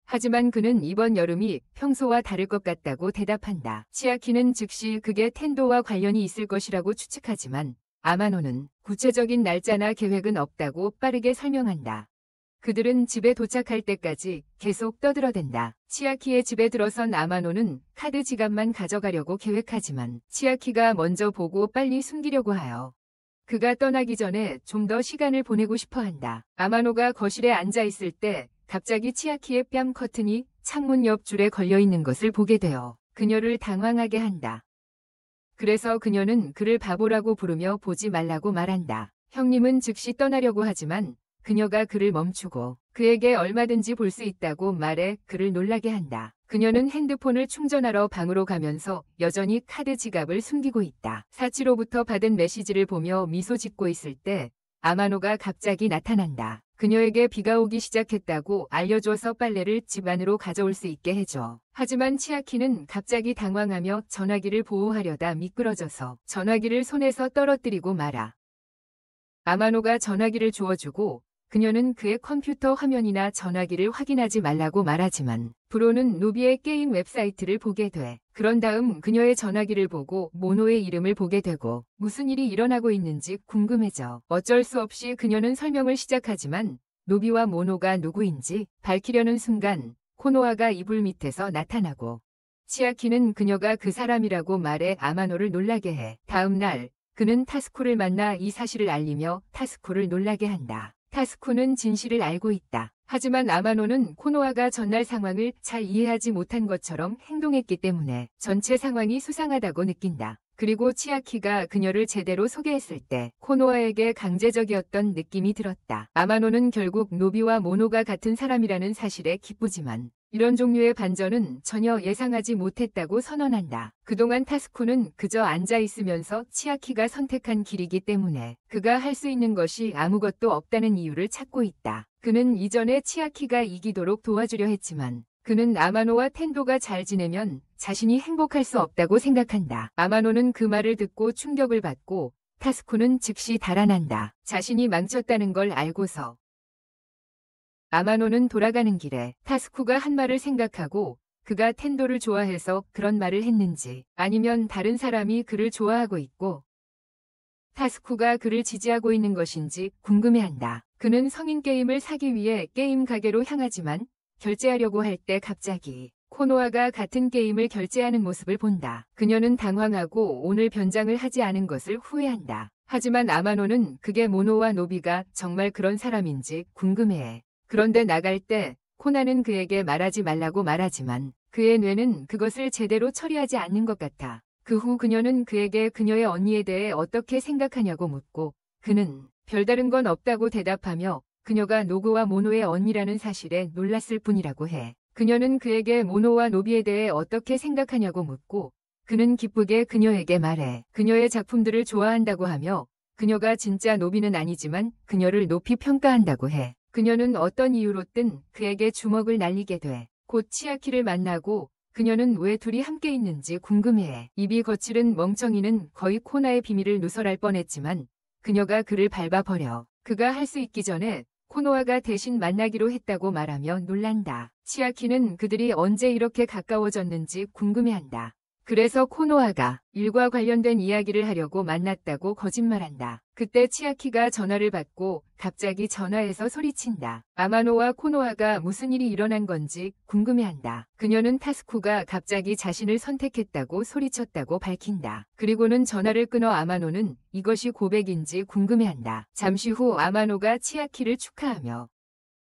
하지만 그는 이번 여름이 평소와 다를 것 같다고 대답한다. 치아키는 즉시 그게 텐도와 관련이 있을 것이라고 추측하지만 아마노는 구체적인 날짜나 계획은 없다고 빠르게 설명한다. 그들은 집에 도착할 때까지 계속 떠들어댄다. 치아키의 집에 들어선 아마노는 카드 지갑만 가져가려고 계획하지만 치아키가 먼저 보고 빨리 숨기려고 하여 그가 떠나기 전에 좀 더 시간을 보내고 싶어 한다. 아마노가 거실에 앉아 있을 때 갑자기 치아키의 뺨 커튼이 창문 옆 줄에 걸려 있는 것을 보게 되어 그녀를 당황하게 한다. 그래서 그녀는 그를 바보라고 부르며 보지 말라고 말한다. 형님은 즉시 떠나려고 하지만 그녀가 그를 멈추고 그에게 얼마든지 볼 수 있다고 말해 그를 놀라게 한다. 그녀는 핸드폰을 충전하러 방으로 가면서 여전히 카드 지갑을 숨기고 있다. 사치로부터 받은 메시지를 보며 미소 짓고 있을 때 아마노가 갑자기 나타난다. 그녀에게 비가 오기 시작했다고 알려줘서 빨래를 집 안으로 가져올 수 있게 해줘. 하지만 치아키는 갑자기 당황하며 전화기를 보호하려다 미끄러져서 전화기를 손에서 떨어뜨리고 말아. 아마노가 전화기를 주워주고 그녀는 그의 컴퓨터 화면이나 전화기를 확인하지 말라고 말하지만 브로는 노비의 게임 웹사이트를 보게 돼. 그런 다음 그녀의 전화기를 보고 모노의 이름을 보게 되고 무슨 일이 일어나고 있는지 궁금해져. 어쩔 수 없이 그녀는 설명을 시작하지만 노비와 모노가 누구인지 밝히려는 순간 코노아가 이불 밑에서 나타나고 치아키는 그녀가 그 사람이라고 말해 아마노를 놀라게 해. 다음 날 그는 타스쿠를 만나 이 사실을 알리며 타스쿠를 놀라게 한다. 타스쿠는 진실을 알고 있다. 하지만 아마노는 코노아가 전날 상황을 잘 이해하지 못한 것처럼 행동했기 때문에 전체 상황이 수상하다고 느낀다. 그리고 치아키가 그녀를 제대로 소개했을 때 코노아에게 강제적이었던 느낌이 들었다. 아마노는 결국 노비와 모노가 같은 사람이라는 사실에 기쁘지만 이런 종류의 반전은 전혀 예상하지 못했다고 선언한다. 그동안 타스쿠는 그저 앉아 있으면서 치아키가 선택한 길이기 때문에 그가 할 수 있는 것이 아무것도 없다는 이유를 찾고 있다. 그는 이전에 치아키가 이기도록 도와주려 했지만 그는 아마노와 텐도가 잘 지내면 자신이 행복할 수 없다고 생각한다. 아마노는 그 말을 듣고 충격을 받고 타스쿠는 즉시 달아난다. 자신이 망쳤다는 걸 알고서. 아마노는 돌아가는 길에 타스쿠가 한 말을 생각하고 그가 텐도를 좋아해서 그런 말을 했는지 아니면 다른 사람이 그를 좋아하고 있고 타스쿠가 그를 지지하고 있는 것인지 궁금해한다. 그는 성인 게임을 사기 위해 게임 가게로 향하지만 결제하려고 할 때 갑자기 코노아가 같은 게임을 결제하는 모습을 본다. 그녀는 당황하고 오늘 변장을 하지 않은 것을 후회한다. 하지만 아마노는 그게 모노와 노비가 정말 그런 사람인지 궁금해해. 그런데 나갈 때 코나는 그에게 말하지 말라고 말하지만 그의 뇌는 그것을 제대로 처리하지 않는 것 같아. 그 후 그녀는 그에게 그녀의 언니에 대해 어떻게 생각하냐고 묻고 그는 별다른 건 없다고 대답하며 그녀가 노구와 모노의 언니라는 사실에 놀랐을 뿐이라고 해. 그녀는 그에게 모노와 노비에 대해 어떻게 생각하냐고 묻고 그는 기쁘게 그녀에게 말해. 그녀의 작품들을 좋아한다고 하며 그녀가 진짜 노비는 아니지만 그녀를 높이 평가한다고 해. 그녀는 어떤 이유로든 그에게 주먹을 날리게 돼. 곧 치아키를 만나고 그녀는 왜 둘이 함께 있는지 궁금해해. 입이 거칠은 멍청이는 거의 코나의 비밀을 누설할 뻔했지만 그녀가 그를 밟아버려. 그가 할 수 있기 전에 코노아가 대신 만나기로 했다고 말하며 놀란다. 치아키는 그들이 언제 이렇게 가까워졌는지 궁금해한다. 그래서 코노아가 일과 관련된 이야기를 하려고 만났다고 거짓말한다. 그때 치아키가 전화를 받고 갑자기 전화에서 소리친다. 아마노와 코노아가 무슨 일이 일어난 건지 궁금해한다. 그녀는 타스쿠가 갑자기 자신을 선택했다고 소리쳤다고 밝힌다. 그리고는 전화를 끊어 아마노는 이것이 고백인지 궁금해한다. 잠시 후 아마노가 치아키를 축하하며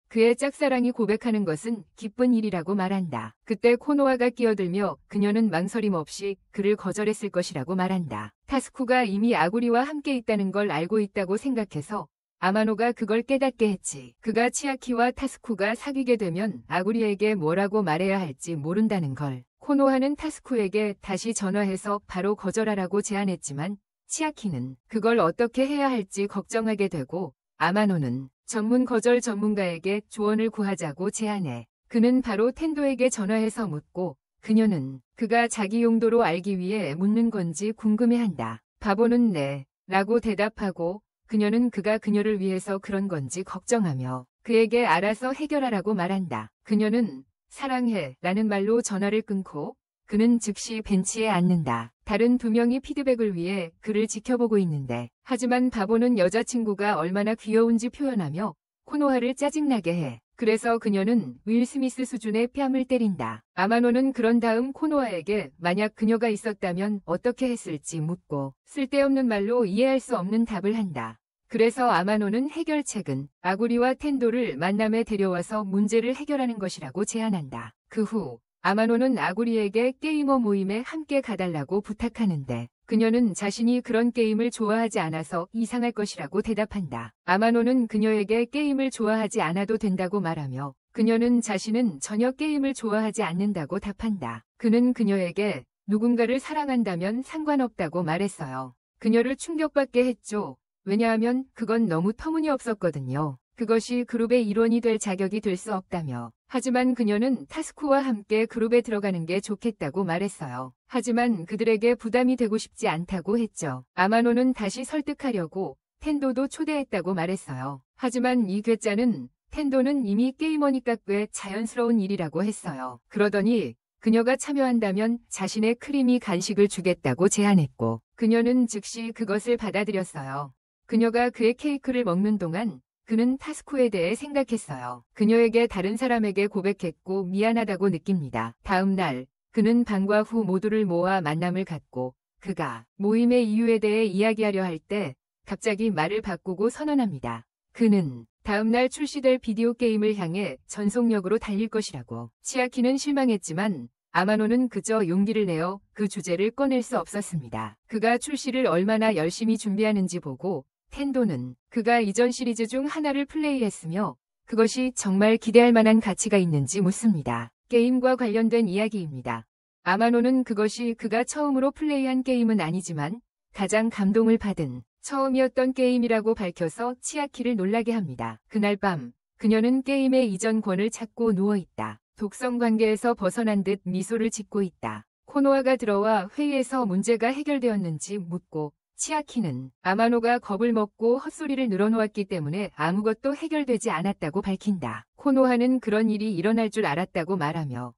그의 짝사랑이 고백하는 것은 기쁜 일이라고 말한다. 그때 코노아가 끼어들며 그녀는 망설임 없이 그를 거절했을 것이라고 말한다. 타스쿠가 이미 아구리와 함께 있다는 걸 알고 있다고 생각해서 아마노가 그걸 깨닫게 했지. 그가 치아키와 타스쿠가 사귀게 되면 아구리에게 뭐라고 말해야 할지 모른다는 걸. 코노아는 타스쿠에게 다시 전화해서 바로 거절하라고 제안했지만 치아키는 그걸 어떻게 해야 할지 걱정하게 되고 아마노는 전문 거절 전문가에게 조언을 구하자고 제안해. 그는 바로 텐도에게 전화해서 묻고 그녀는 그가 자기 용도로 알기 위해 묻는 건지 궁금해한다. 바보는 네. 라고 대답하고 그녀는 그가 그녀를 위해서 그런 건지 걱정하며 그에게 알아서 해결하라고 말한다. 그녀는 사랑해 라는 말로 전화를 끊고 그는 즉시 벤치에 앉는다. 다른 두 명이 피드백을 위해 그를 지켜보고 있는데 하지만 바보는 여자친구가 얼마나 귀여운지 표현하며 코노하를 짜증나게 해. 그래서 그녀는 윌 스미스 수준의 뺨을 때린다. 아마노는 그런 다음 코노하에게 만약 그녀가 있었다면 어떻게 했을지 묻고 쓸데없는 말로 이해할 수 없는 답을 한다. 그래서 아마노는 해결책은 아구리와 텐도를 만남에 데려와서 문제를 해결하는 것이라고 제안한다. 그 후 아마노는 아구리에게 게이머 모임에 함께 가달라고 부탁하는데 그녀는 자신이 그런 게임을 좋아하지 않아서 이상할 것이라고 대답한다. 아마노는 그녀에게 게임을 좋아하지 않아도 된다고 말하며 그녀는 자신은 전혀 게임을 좋아하지 않는다고 답한다. 그는 그녀에게 누군가를 사랑한다면 상관없다고 말했어요. 그녀를 충격받게 했죠. 왜냐하면 그건 너무 터무니없었거든요. 그것이 그룹의 일원이 될 자격이 될 수 없다며. 하지만 그녀는 타스쿠와 함께 그룹에 들어가는 게 좋겠다고 말했어요. 하지만 그들에게 부담이 되고 싶지 않다고 했죠. 아마노는 다시 설득하려고 텐도도 초대했다고 말했어요. 하지만 이 괴짜는 텐도는 이미 게이머니까 꽤 자연스러운 일이라고 했어요. 그러더니 그녀가 참여한다면 자신의 크리미 간식을 주겠다고 제안했고 그녀는 즉시 그것을 받아들였어요. 그녀가 그의 케이크를 먹는 동안 그는 타스쿠에 대해 생각했어요. 그녀에게 다른 사람에게 고백했고 미안하다고 느낍니다. 다음 날 그는 방과 후 모두를 모아 만남을 갖고 그가 모임의 이유에 대해 이야기하려 할 때 갑자기 말을 바꾸고 선언합니다. 그는 다음 날 출시될 비디오 게임을 향해 전속력으로 달릴 것이라고. 치아키는 실망했지만 아마노는 그저 용기를 내어 그 주제를 꺼낼 수 없었습니다. 그가 출시를 얼마나 열심히 준비하는지 보고 텐도는 그가 이전 시리즈 중 하나를 플레이했으며 그것이 정말 기대할 만한 가치가 있는지 묻습니다. 게임과 관련된 이야기입니다. 아마노는 그것이 그가 처음으로 플레이한 게임은 아니지만 가장 감동을 받은 처음이었던 게임이라고 밝혀서 치아키를 놀라게 합니다. 그날 밤 그녀는 게임의 이전 권을 찾고 누워있다. 독성 관계에서 벗어난 듯 미소를 짓고 있다. 코노하가 들어와 회의에서 문제가 해결되었는지 묻고 치아키는 아마노가 겁을 먹고 헛소리를 늘어놓았기 때문에 아무것도 해결되지 않았다고 밝힌다. 코노하는 그런 일이 일어날 줄 알았다고 말하며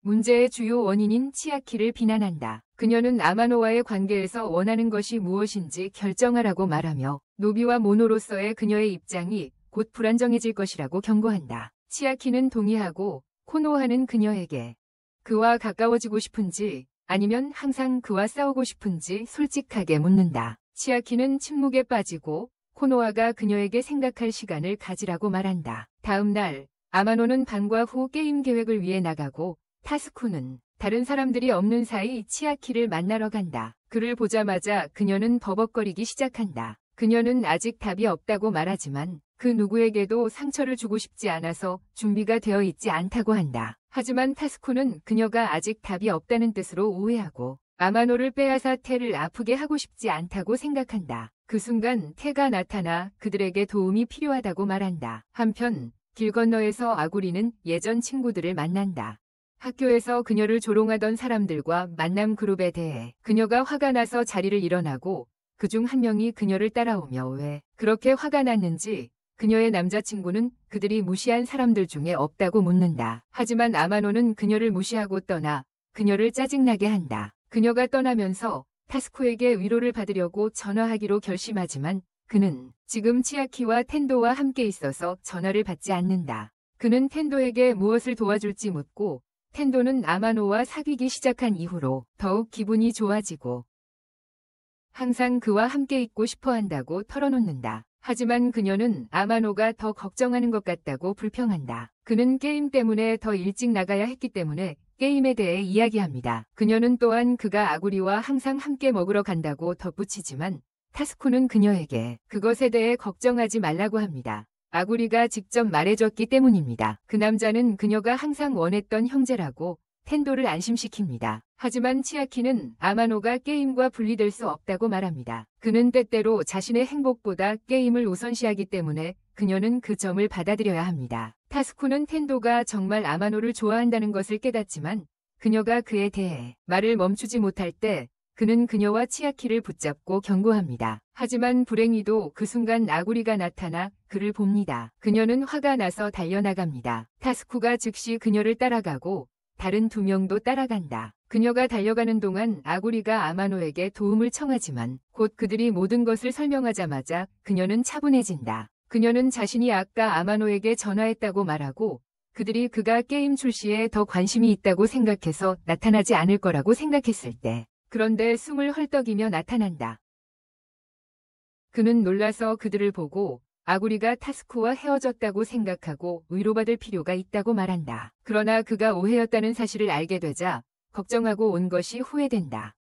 문제의 주요 원인인 치아키를 비난한다. 그녀는 아마노와의 관계에서 원하는 것이 무엇인지 결정하라고 말하며 노비와 모노로서의 그녀의 입장이 곧 불안정해질 것이라고 경고한다. 치아키는 동의하고 코노하는 그녀에게 그와 가까워지고 싶은지 아니면 항상 그와 싸우고 싶은지 솔직하게 묻는다. 치아키는 침묵에 빠지고 코노하가 그녀에게 생각할 시간을 가지라고 말한다. 다음 날 아마노는 방과 후 게임 계획을 위해 나가고 타스쿠는 다른 사람들이 없는 사이 치아키를 만나러 간다. 그를 보자마자 그녀는 버벅거리기 시작한다. 그녀는 아직 답이 없다고 말하지만 그 누구에게도 상처를 주고 싶지 않아서 준비가 되어 있지 않다고 한다. 하지만 타스쿠는 그녀가 아직 답이 없다는 뜻으로 오해하고 아마노를 빼앗아 태를 아프게 하고 싶지 않다고 생각한다. 그 순간 태가 나타나 그들에게 도움이 필요하다고 말한다. 한편 길 건너에서 아구리는 예전 친구들을 만난다. 학교에서 그녀를 조롱하던 사람들과 만남 그룹에 대해 그녀가 화가 나서 자리를 일어나고 그중 한 명이 그녀를 따라오며 왜 그렇게 화가 났는지 그녀의 남자친구는 그들이 무시한 사람들 중에 없다고 묻는다. 하지만 아마노는 그녀를 무시하고 떠나 그녀를 짜증나게 한다. 그녀가 떠나면서 타스쿠에게 위로를 받으려고 전화하기로 결심하지만 그는 지금 치아키와 텐도와 함께 있어서 전화를 받지 않는다. 그는 텐도에게 무엇을 도와줄지 묻고 텐도는 아마노와 사귀기 시작한 이후로 더욱 기분이 좋아지고 항상 그와 함께 있고 싶어 한다고 털어놓는다. 하지만 그녀는 아마노가 더 걱정하는 것 같다고 불평한다. 그는 게임 때문에 더 일찍 나가야 했기 때문에 게임에 대해 이야기합니다. 그녀는 또한 그가 아구리와 항상 함께 먹으러 간다고 덧붙이지만 타스쿠는 그녀에게 그것에 대해 걱정하지 말라고 합니다. 아구리가 직접 말해줬기 때문입니다. 그 남자는 그녀가 항상 원했던 형제라고 텐도를 안심시킵니다. 하지만 치아키는 아마노가 게임과 분리될 수 없다고 말합니다. 그는 때때로 자신의 행복보다 게임을 우선시하기 때문에 그녀는 그 점을 받아들여야 합니다. 타스쿠는 텐도가 정말 아마노를 좋아한다는 것을 깨닫지만 그녀가 그에 대해 말을 멈추지 못할 때 그는 그녀와 치아키를 붙잡고 경고합니다. 하지만 불행히도 그 순간 아구리가 나타나 그를 봅니다. 그녀는 화가 나서 달려나갑니다. 타스쿠가 즉시 그녀를 따라가고 다른 2명도 따라간다. 그녀가 달려가는 동안 아구리가 아마노에게 도움을 청하지만 곧 그들이 모든 것을 설명하자마자 그녀는 차분해진다. 그녀는 자신이 아까 아마노에게 전화했다고 말하고 그들이 그가 게임 출시에 더 관심이 있다고 생각해서 나타나지 않을 거라고 생각했을 때 그런데 숨을 헐떡이며 나타난다. 그는 놀라서 그들을 보고 아구리가 타스쿠와 헤어졌다고 생각하고 위로받을 필요가 있다고 말한다. 그러나 그가 오해였다는 사실을 알게 되자 걱정하고 온 것이 후회된다.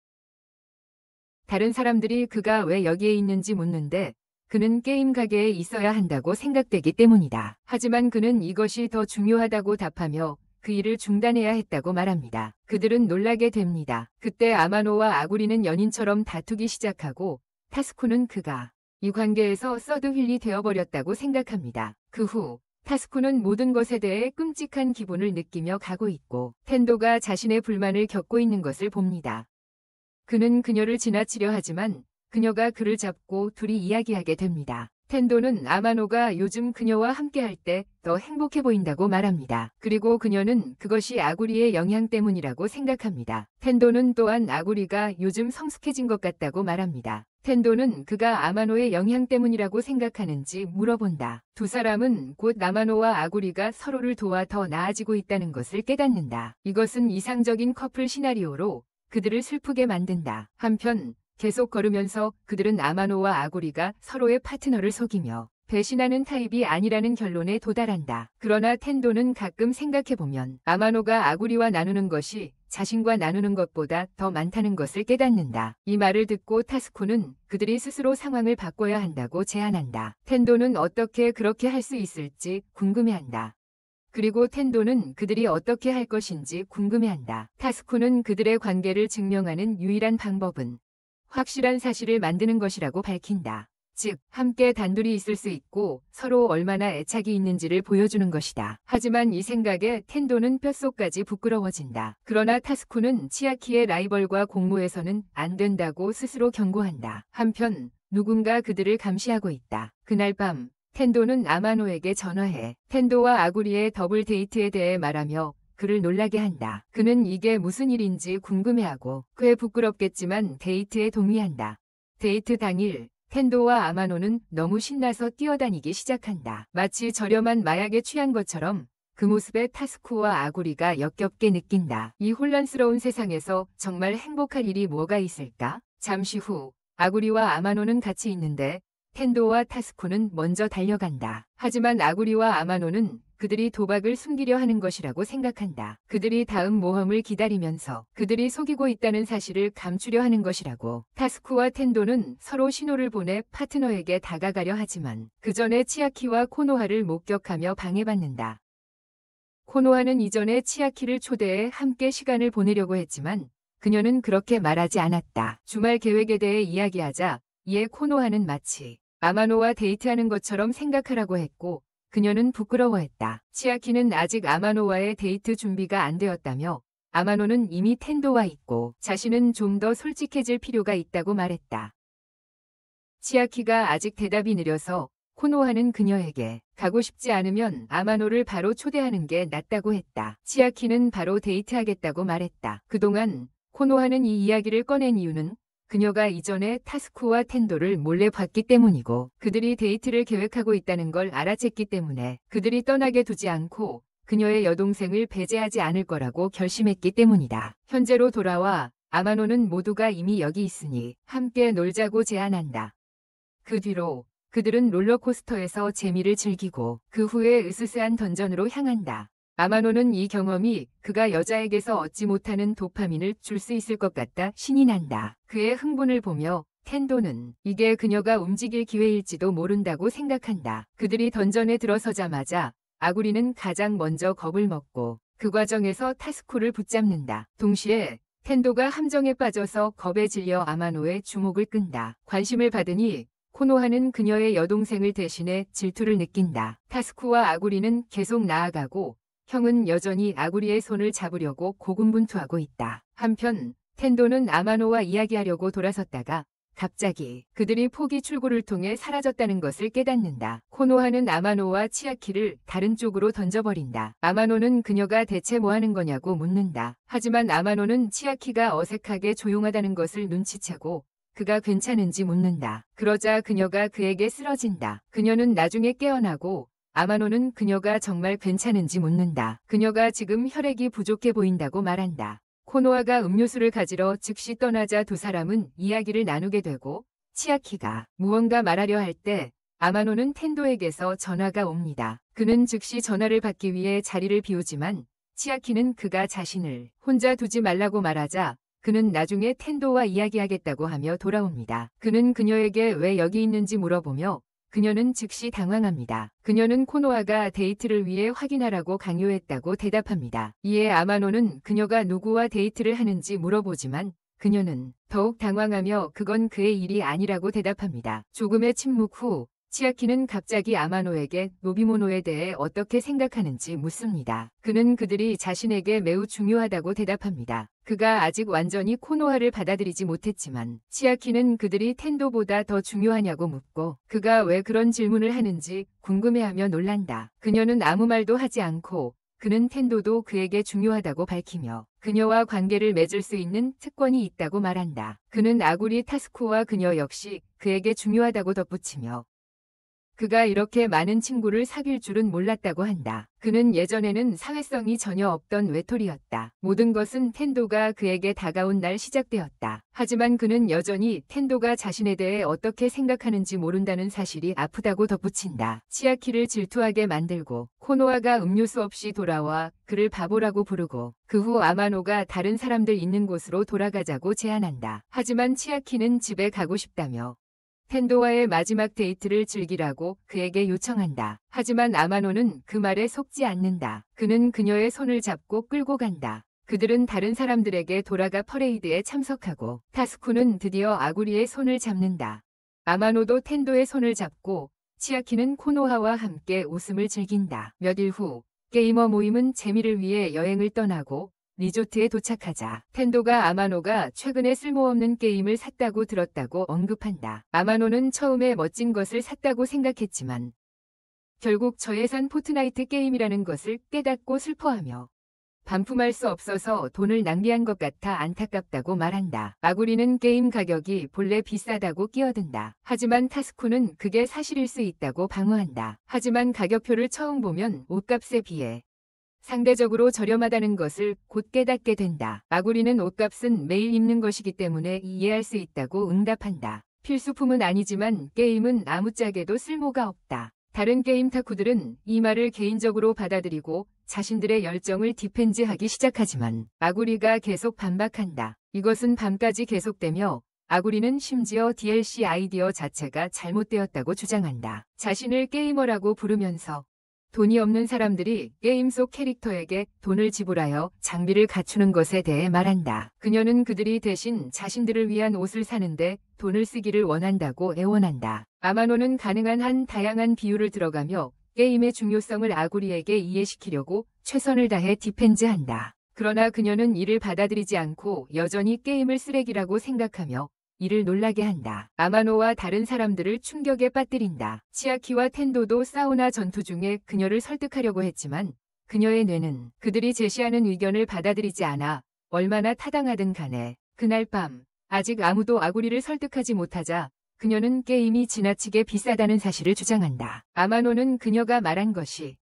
다른 사람들이 그가 왜 여기에 있는지 묻는데 그는 게임 가게에 있어야 한다고 생각되기 때문이다. 하지만 그는 이것이 더 중요하다고 답하며 그 일을 중단해야 했다고 말합니다. 그들은 놀라게 됩니다. 그때 아마노와 아구리는 연인처럼 다투기 시작하고 타스쿠는 그가 이 관계에서 서드휠이 되어버렸다고 생각합니다. 그 후 타스쿠는 모든 것에 대해 끔찍한 기분을 느끼며 가고 있고 텐도가 자신의 불만을 겪고 있는 것을 봅니다. 그는 그녀를 지나치려 하지만 그녀가 그를 잡고 둘이 이야기하게 됩니다. 텐도는 아마노가 요즘 그녀와 함께할 때 더 행복해 보인다고 말합니다. 그리고 그녀는 그것이 아구리의 영향 때문이라고 생각합니다. 텐도는 또한 아구리가 요즘 성숙해진 것 같다고 말합니다. 텐도는 그가 아마노의 영향 때문이라고 생각하는지 물어본다. 두 사람은 곧 아마노와 아구리가 서로를 도와 더 나아지고 있다는 것을 깨닫는다. 이것은 이상적인 커플 시나리오로 그들을 슬프게 만든다. 한편 계속 걸으면서 그들은 아마노와 아구리가 서로의 파트너를 속이며 배신하는 타입이 아니라는 결론에 도달한다. 그러나 텐도는 가끔 생각해보면 아마노가 아구리와 나누는 것이 자신과 나누는 것보다 더 많다는 것을 깨닫는다. 이 말을 듣고 타스쿠는 그들이 스스로 상황을 바꿔야 한다고 제안한다. 텐도는 어떻게 그렇게 할 수 있을지 궁금해한다. 그리고 텐도는 그들이 어떻게 할 것인지 궁금해한다. 타스쿠는 그들의 관계를 증명하는 유일한 방법은 확실한 사실을 만드는 것이라고 밝힌다. 즉, 함께 단둘이 있을 수 있고 서로 얼마나 애착이 있는지를 보여주는 것이다. 하지만 이 생각에 텐도는 뼛속까지 부끄러워진다. 그러나 타스쿠는 치아키의 라이벌과 공모해서는 안 된다고 스스로 경고한다. 한편 누군가 그들을 감시하고 있다. 그날 밤 텐도는 아마노에게 전화해 텐도와 아구리의 더블 데이트에 대해 말하며 그를 놀라게 한다. 그는 이게 무슨 일인지 궁금해하고 꽤 부끄럽겠지만 데이트에 동의한다. 데이트 당일 텐도와 아마노는 너무 신나서 뛰어다니기 시작한다. 마치 저렴한 마약에 취한 것처럼 그 모습에 타스쿠와 아구리가 역겹게 느낀다. 이 혼란스러운 세상에서 정말 행복할 일이 뭐가 있을까? 잠시 후 아구리와 아마노는 같이 있는데 텐도와 타스쿠는 먼저 달려간다. 하지만 아구리와 아마노는 그들이 도박을 숨기려 하는 것이라고 생각한다. 그들이 다음 모험을 기다리면서 그들이 속이고 있다는 사실을 감추려 하는 것이라고. 타스쿠와 텐도는 서로 신호를 보내 파트너에게 다가가려 하지만 그 전에 치아키와 코노하를 목격하며 방해받는다. 코노하는 이전에 치아키를 초대해 함께 시간을 보내려고 했지만 그녀는 그렇게 말하지 않았다. 주말 계획에 대해 이야기하자 이에 코노하는 마치 아마노와 데이트하는 것처럼 생각하라고 했고 그녀는 부끄러워했다. 치아키는 아직 아마노와의 데이트 준비가 안 되었다며 아마노는 이미 텐도와 있고 자신은 좀 더 솔직해질 필요가 있다고 말했다. 치아키가 아직 대답이 느려서 코노하는 그녀에게 가고 싶지 않으면 아마노를 바로 초대하는 게 낫다고 했다. 치아키는 바로 데이트하겠다고 말했다. 그동안 코노하는 이 이야기를 꺼낸 이유는 그녀가 이전에 타스쿠와 텐도를 몰래 봤기 때문이고 그들이 데이트를 계획하고 있다는 걸 알아챘기 때문에 그들이 떠나게 두지 않고 그녀의 여동생을 배제하지 않을 거라고 결심했기 때문이다. 현재로 돌아와 아마노는 모두가 이미 여기 있으니 함께 놀자고 제안한다. 그 뒤로 그들은 롤러코스터에서 재미를 즐기고 그 후에 으스스한 던전으로 향한다. 아마노는 이 경험이 그가 여자에게서 얻지 못하는 도파민을 줄 수 있을 것 같다 신이 난다. 그의 흥분을 보며 텐도는 이게 그녀가 움직일 기회일지도 모른다고 생각한다. 그들이 던전에 들어서자마자 아구리는 가장 먼저 겁을 먹고 그 과정에서 타스쿠를 붙잡는다. 동시에 텐도가 함정에 빠져서 겁에 질려 아마노의 주목을 끈다. 관심을 받으니 코노하는 그녀의 여동생을 대신해 질투를 느낀다. 타스쿠와 아구리는 계속 나아가고 형은 여전히 아구리의 손을 잡으려고 고군분투하고 있다. 한편 텐도는 아마노와 이야기하려고 돌아섰다가 갑자기 그들이 포기 출구를 통해 사라졌다는 것을 깨닫는다. 코노하는 아마노와 치아키를 다른 쪽으로 던져버린다. 아마노는 그녀가 대체 뭐하는 거냐고 묻는다. 하지만 아마노는 치아키가 어색하게 조용하다는 것을 눈치채고 그가 괜찮은지 묻는다. 그러자 그녀가 그에게 쓰러진다. 그녀는 나중에 깨어나고 아마노는 그녀가 정말 괜찮은지 묻는다. 그녀가 지금 혈액이 부족해 보인다고 말한다. 코노하가 음료수를 가지러 즉시 떠나자 두 사람은 이야기를 나누게 되고 치아키가 무언가 말하려 할 때 아마노는 텐도에게서 전화가 옵니다. 그는 즉시 전화를 받기 위해 자리를 비우지만 치아키는 그가 자신을 혼자 두지 말라고 말하자 그는 나중에 텐도와 이야기하겠다고 하며 돌아옵니다. 그는 그녀에게 왜 여기 있는지 물어보며 그녀는 즉시 당황합니다. 그녀는 코노하가 데이트를 위해 확인하라고 강요했다고 대답합니다. 이에 아마노는 그녀가 누구와 데이트를 하는지 물어보지만 그녀는 더욱 당황하며 그건 그의 일이 아니라고 대답합니다. 조금의 침묵 후 치아키는 갑자기 아마노에게 노비모노에 대해 어떻게 생각하는지 묻습니다. 그는 그들이 자신에게 매우 중요하다고 대답합니다. 그가 아직 완전히 코노하를 받아들이지 못했지만 치아키는 그들이 텐도보다 더 중요하냐고 묻고 그가 왜 그런 질문을 하는지 궁금해하며 놀란다. 그녀는 아무 말도 하지 않고 그는 텐도도 그에게 중요하다고 밝히며 그녀와 관계를 맺을 수 있는 특권이 있다고 말한다. 그는 아구리 타스쿠와 그녀 역시 그에게 중요하다고 덧붙이며 그가 이렇게 많은 친구를 사귈 줄은 몰랐다고 한다. 그는 예전에는 사회성이 전혀 없던 외톨이였다. 모든 것은 텐도가 그에게 다가온 날 시작되었다. 하지만 그는 여전히 텐도가 자신에 대해 어떻게 생각하는지 모른다는 사실이 아프다고 덧붙인다. 치아키를 질투하게 만들고 코노하가 음료수 없이 돌아와 그를 바보라고 부르고 그 후 아마노가 다른 사람들 있는 곳으로 돌아가자고 제안한다. 하지만 치아키는 집에 가고 싶다며 텐도와의 마지막 데이트를 즐기라고 그에게 요청한다. 하지만 아마노는 그 말에 속지 않는다. 그는 그녀의 손을 잡고 끌고 간다. 그들은 다른 사람들에게 돌아가 퍼레이드에 참석하고 타스쿠는 드디어 아구리의 손을 잡는다. 아마노도 텐도의 손을 잡고 치아키는 코노하와 함께 웃음을 즐긴다. 몇 일 후 게이머 모임은 재미를 위해 여행을 떠나고 리조트에 도착하자 텐도가 아마노가 최근에 쓸모없는 게임을 샀다고 들었다고 언급한다. 아마노는 처음에 멋진 것을 샀다고 생각했지만 결국 저예산 포트나이트 게임이라는 것을 깨닫고 슬퍼하며 반품할 수 없어서 돈을 낭비한 것 같아 안타깝다고 말한다. 아구리는 게임 가격이 본래 비싸다고 끼어든다. 하지만 타스쿠는 그게 사실일 수 있다고 방어한다. 하지만 가격표를 처음 보면 옷값에 비해 상대적으로 저렴하다는 것을 곧 깨닫게 된다. 아구리는 옷값은 매일 입는 것이기 때문에 이해할 수 있다고 응답한다. 필수품은 아니지만 게임은 아무짝에도 쓸모가 없다. 다른 게임 타쿠들은 이 말을 개인적으로 받아들이고 자신들의 열정을 디펜즈하기 시작하지만 아구리가 계속 반박한다. 이것은 밤까지 계속되며 아구리는 심지어 DLC 아이디어 자체가 잘못되었다고 주장한다. 자신을 게이머라고 부르면서 돈이 없는 사람들이 게임 속 캐릭터에게 돈을 지불하여 장비를 갖추는 것에 대해 말한다. 그녀는 그들이 대신 자신들을 위한 옷을 사는데 돈을 쓰기를 원한다고 애원한다. 아마노는 가능한 한 다양한 비유를 들어가며 게임의 중요성을 아구리에게 이해시키려고 최선을 다해 디펜즈한다. 그러나 그녀는 이를 받아들이지 않고 여전히 게임을 쓰레기라고 생각하며 이를 놀라게 한다. 아마노와 다른 사람들을 충격에 빠뜨린다. 치아키와 텐도도 사우나 전투 중에 그녀를 설득하려고 했지만 그녀의 뇌는 그들이 제시하는 의견을 받아들이지 않아 얼마나 타당하든 간에 그날 밤 아직 아무도 아구리를 설득하지 못하자 그녀는 게임이 지나치게 비싸다는 사실을 주장한다. 아마노는 그녀가 말한 것이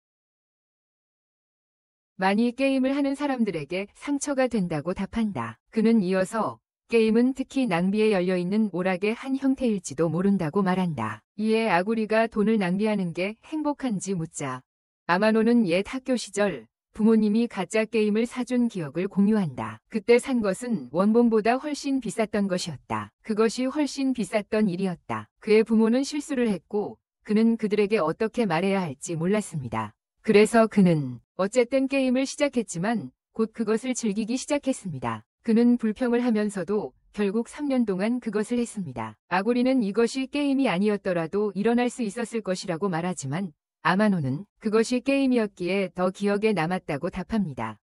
많이 게임을 하는 사람들에게 상처가 된다고 답한다. 그는 이어서 게임은 특히 낭비에 열려있는 오락의 한 형태일지도 모른다고 말한다. 이에 아구리가 돈을 낭비하는 게 행복한지 묻자 아마노는 옛 학교 시절 부모님이 가짜 게임을 사준 기억을 공유한다. 그때 산 것은 원본보다 훨씬 비쌌던 것이었다. 그것이 훨씬 비쌌던 일이었다. 그의 부모는 실수를 했고 그는 그들에게 어떻게 말해야 할지 몰랐습니다. 그래서 그는 어쨌든 게임을 시작했지만 곧 그것을 즐기기 시작했습니다. 그는 불평을 하면서도 결국 3년 동안 그것을 했습니다. 아고리는 이것이 게임이 아니었더라도 일어날 수 있었을 것이라고 말하지만 아마노는 그것이 게임이었기에 더 기억에 남았다고 답합니다.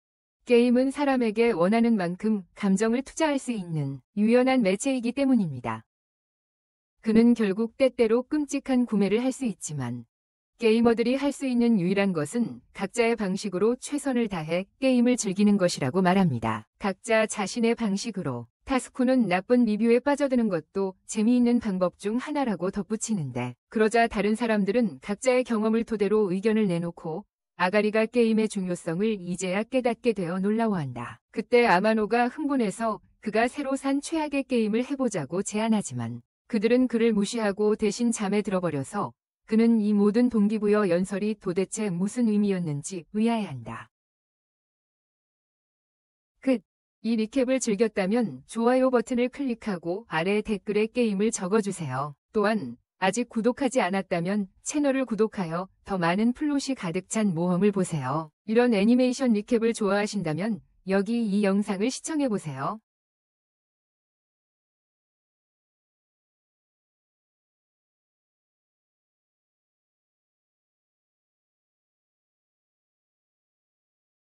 게임은 사람에게 원하는 만큼 감정을 투자할 수 있는 유연한 매체이기 때문입니다. 그는 결국 때때로 끔찍한 구매를 할 수 있지만 게이머들이 할 수 있는 유일한 것은 각자의 방식으로 최선을 다해 게임을 즐기는 것이라고 말합니다. 각자 자신의 방식으로. 타스쿠는 나쁜 리뷰에 빠져드는 것도 재미있는 방법 중 하나라고 덧붙이는데, 그러자 다른 사람들은 각자의 경험을 토대로 의견을 내놓고 아가리가 게임의 중요성을 이제야 깨닫게 되어 놀라워한다. 그때 아마노가 흥분해서 그가 새로 산 최악의 게임을 해보자고 제안하지만 그들은 그를 무시하고 대신 잠에 들어버려서 그는 이 모든 동기부여 연설이 도대체 무슨 의미였는지 의아해한다. 이 리캡을 즐겼다면 좋아요 버튼을 클릭하고 아래 댓글에 게임을 적어주세요. 또한 아직 구독하지 않았다면 채널을 구독하여 더 많은 플롯이 가득 찬 모험을 보세요. 이런 애니메이션 리캡을 좋아하신다면 여기 이 영상을 시청해보세요.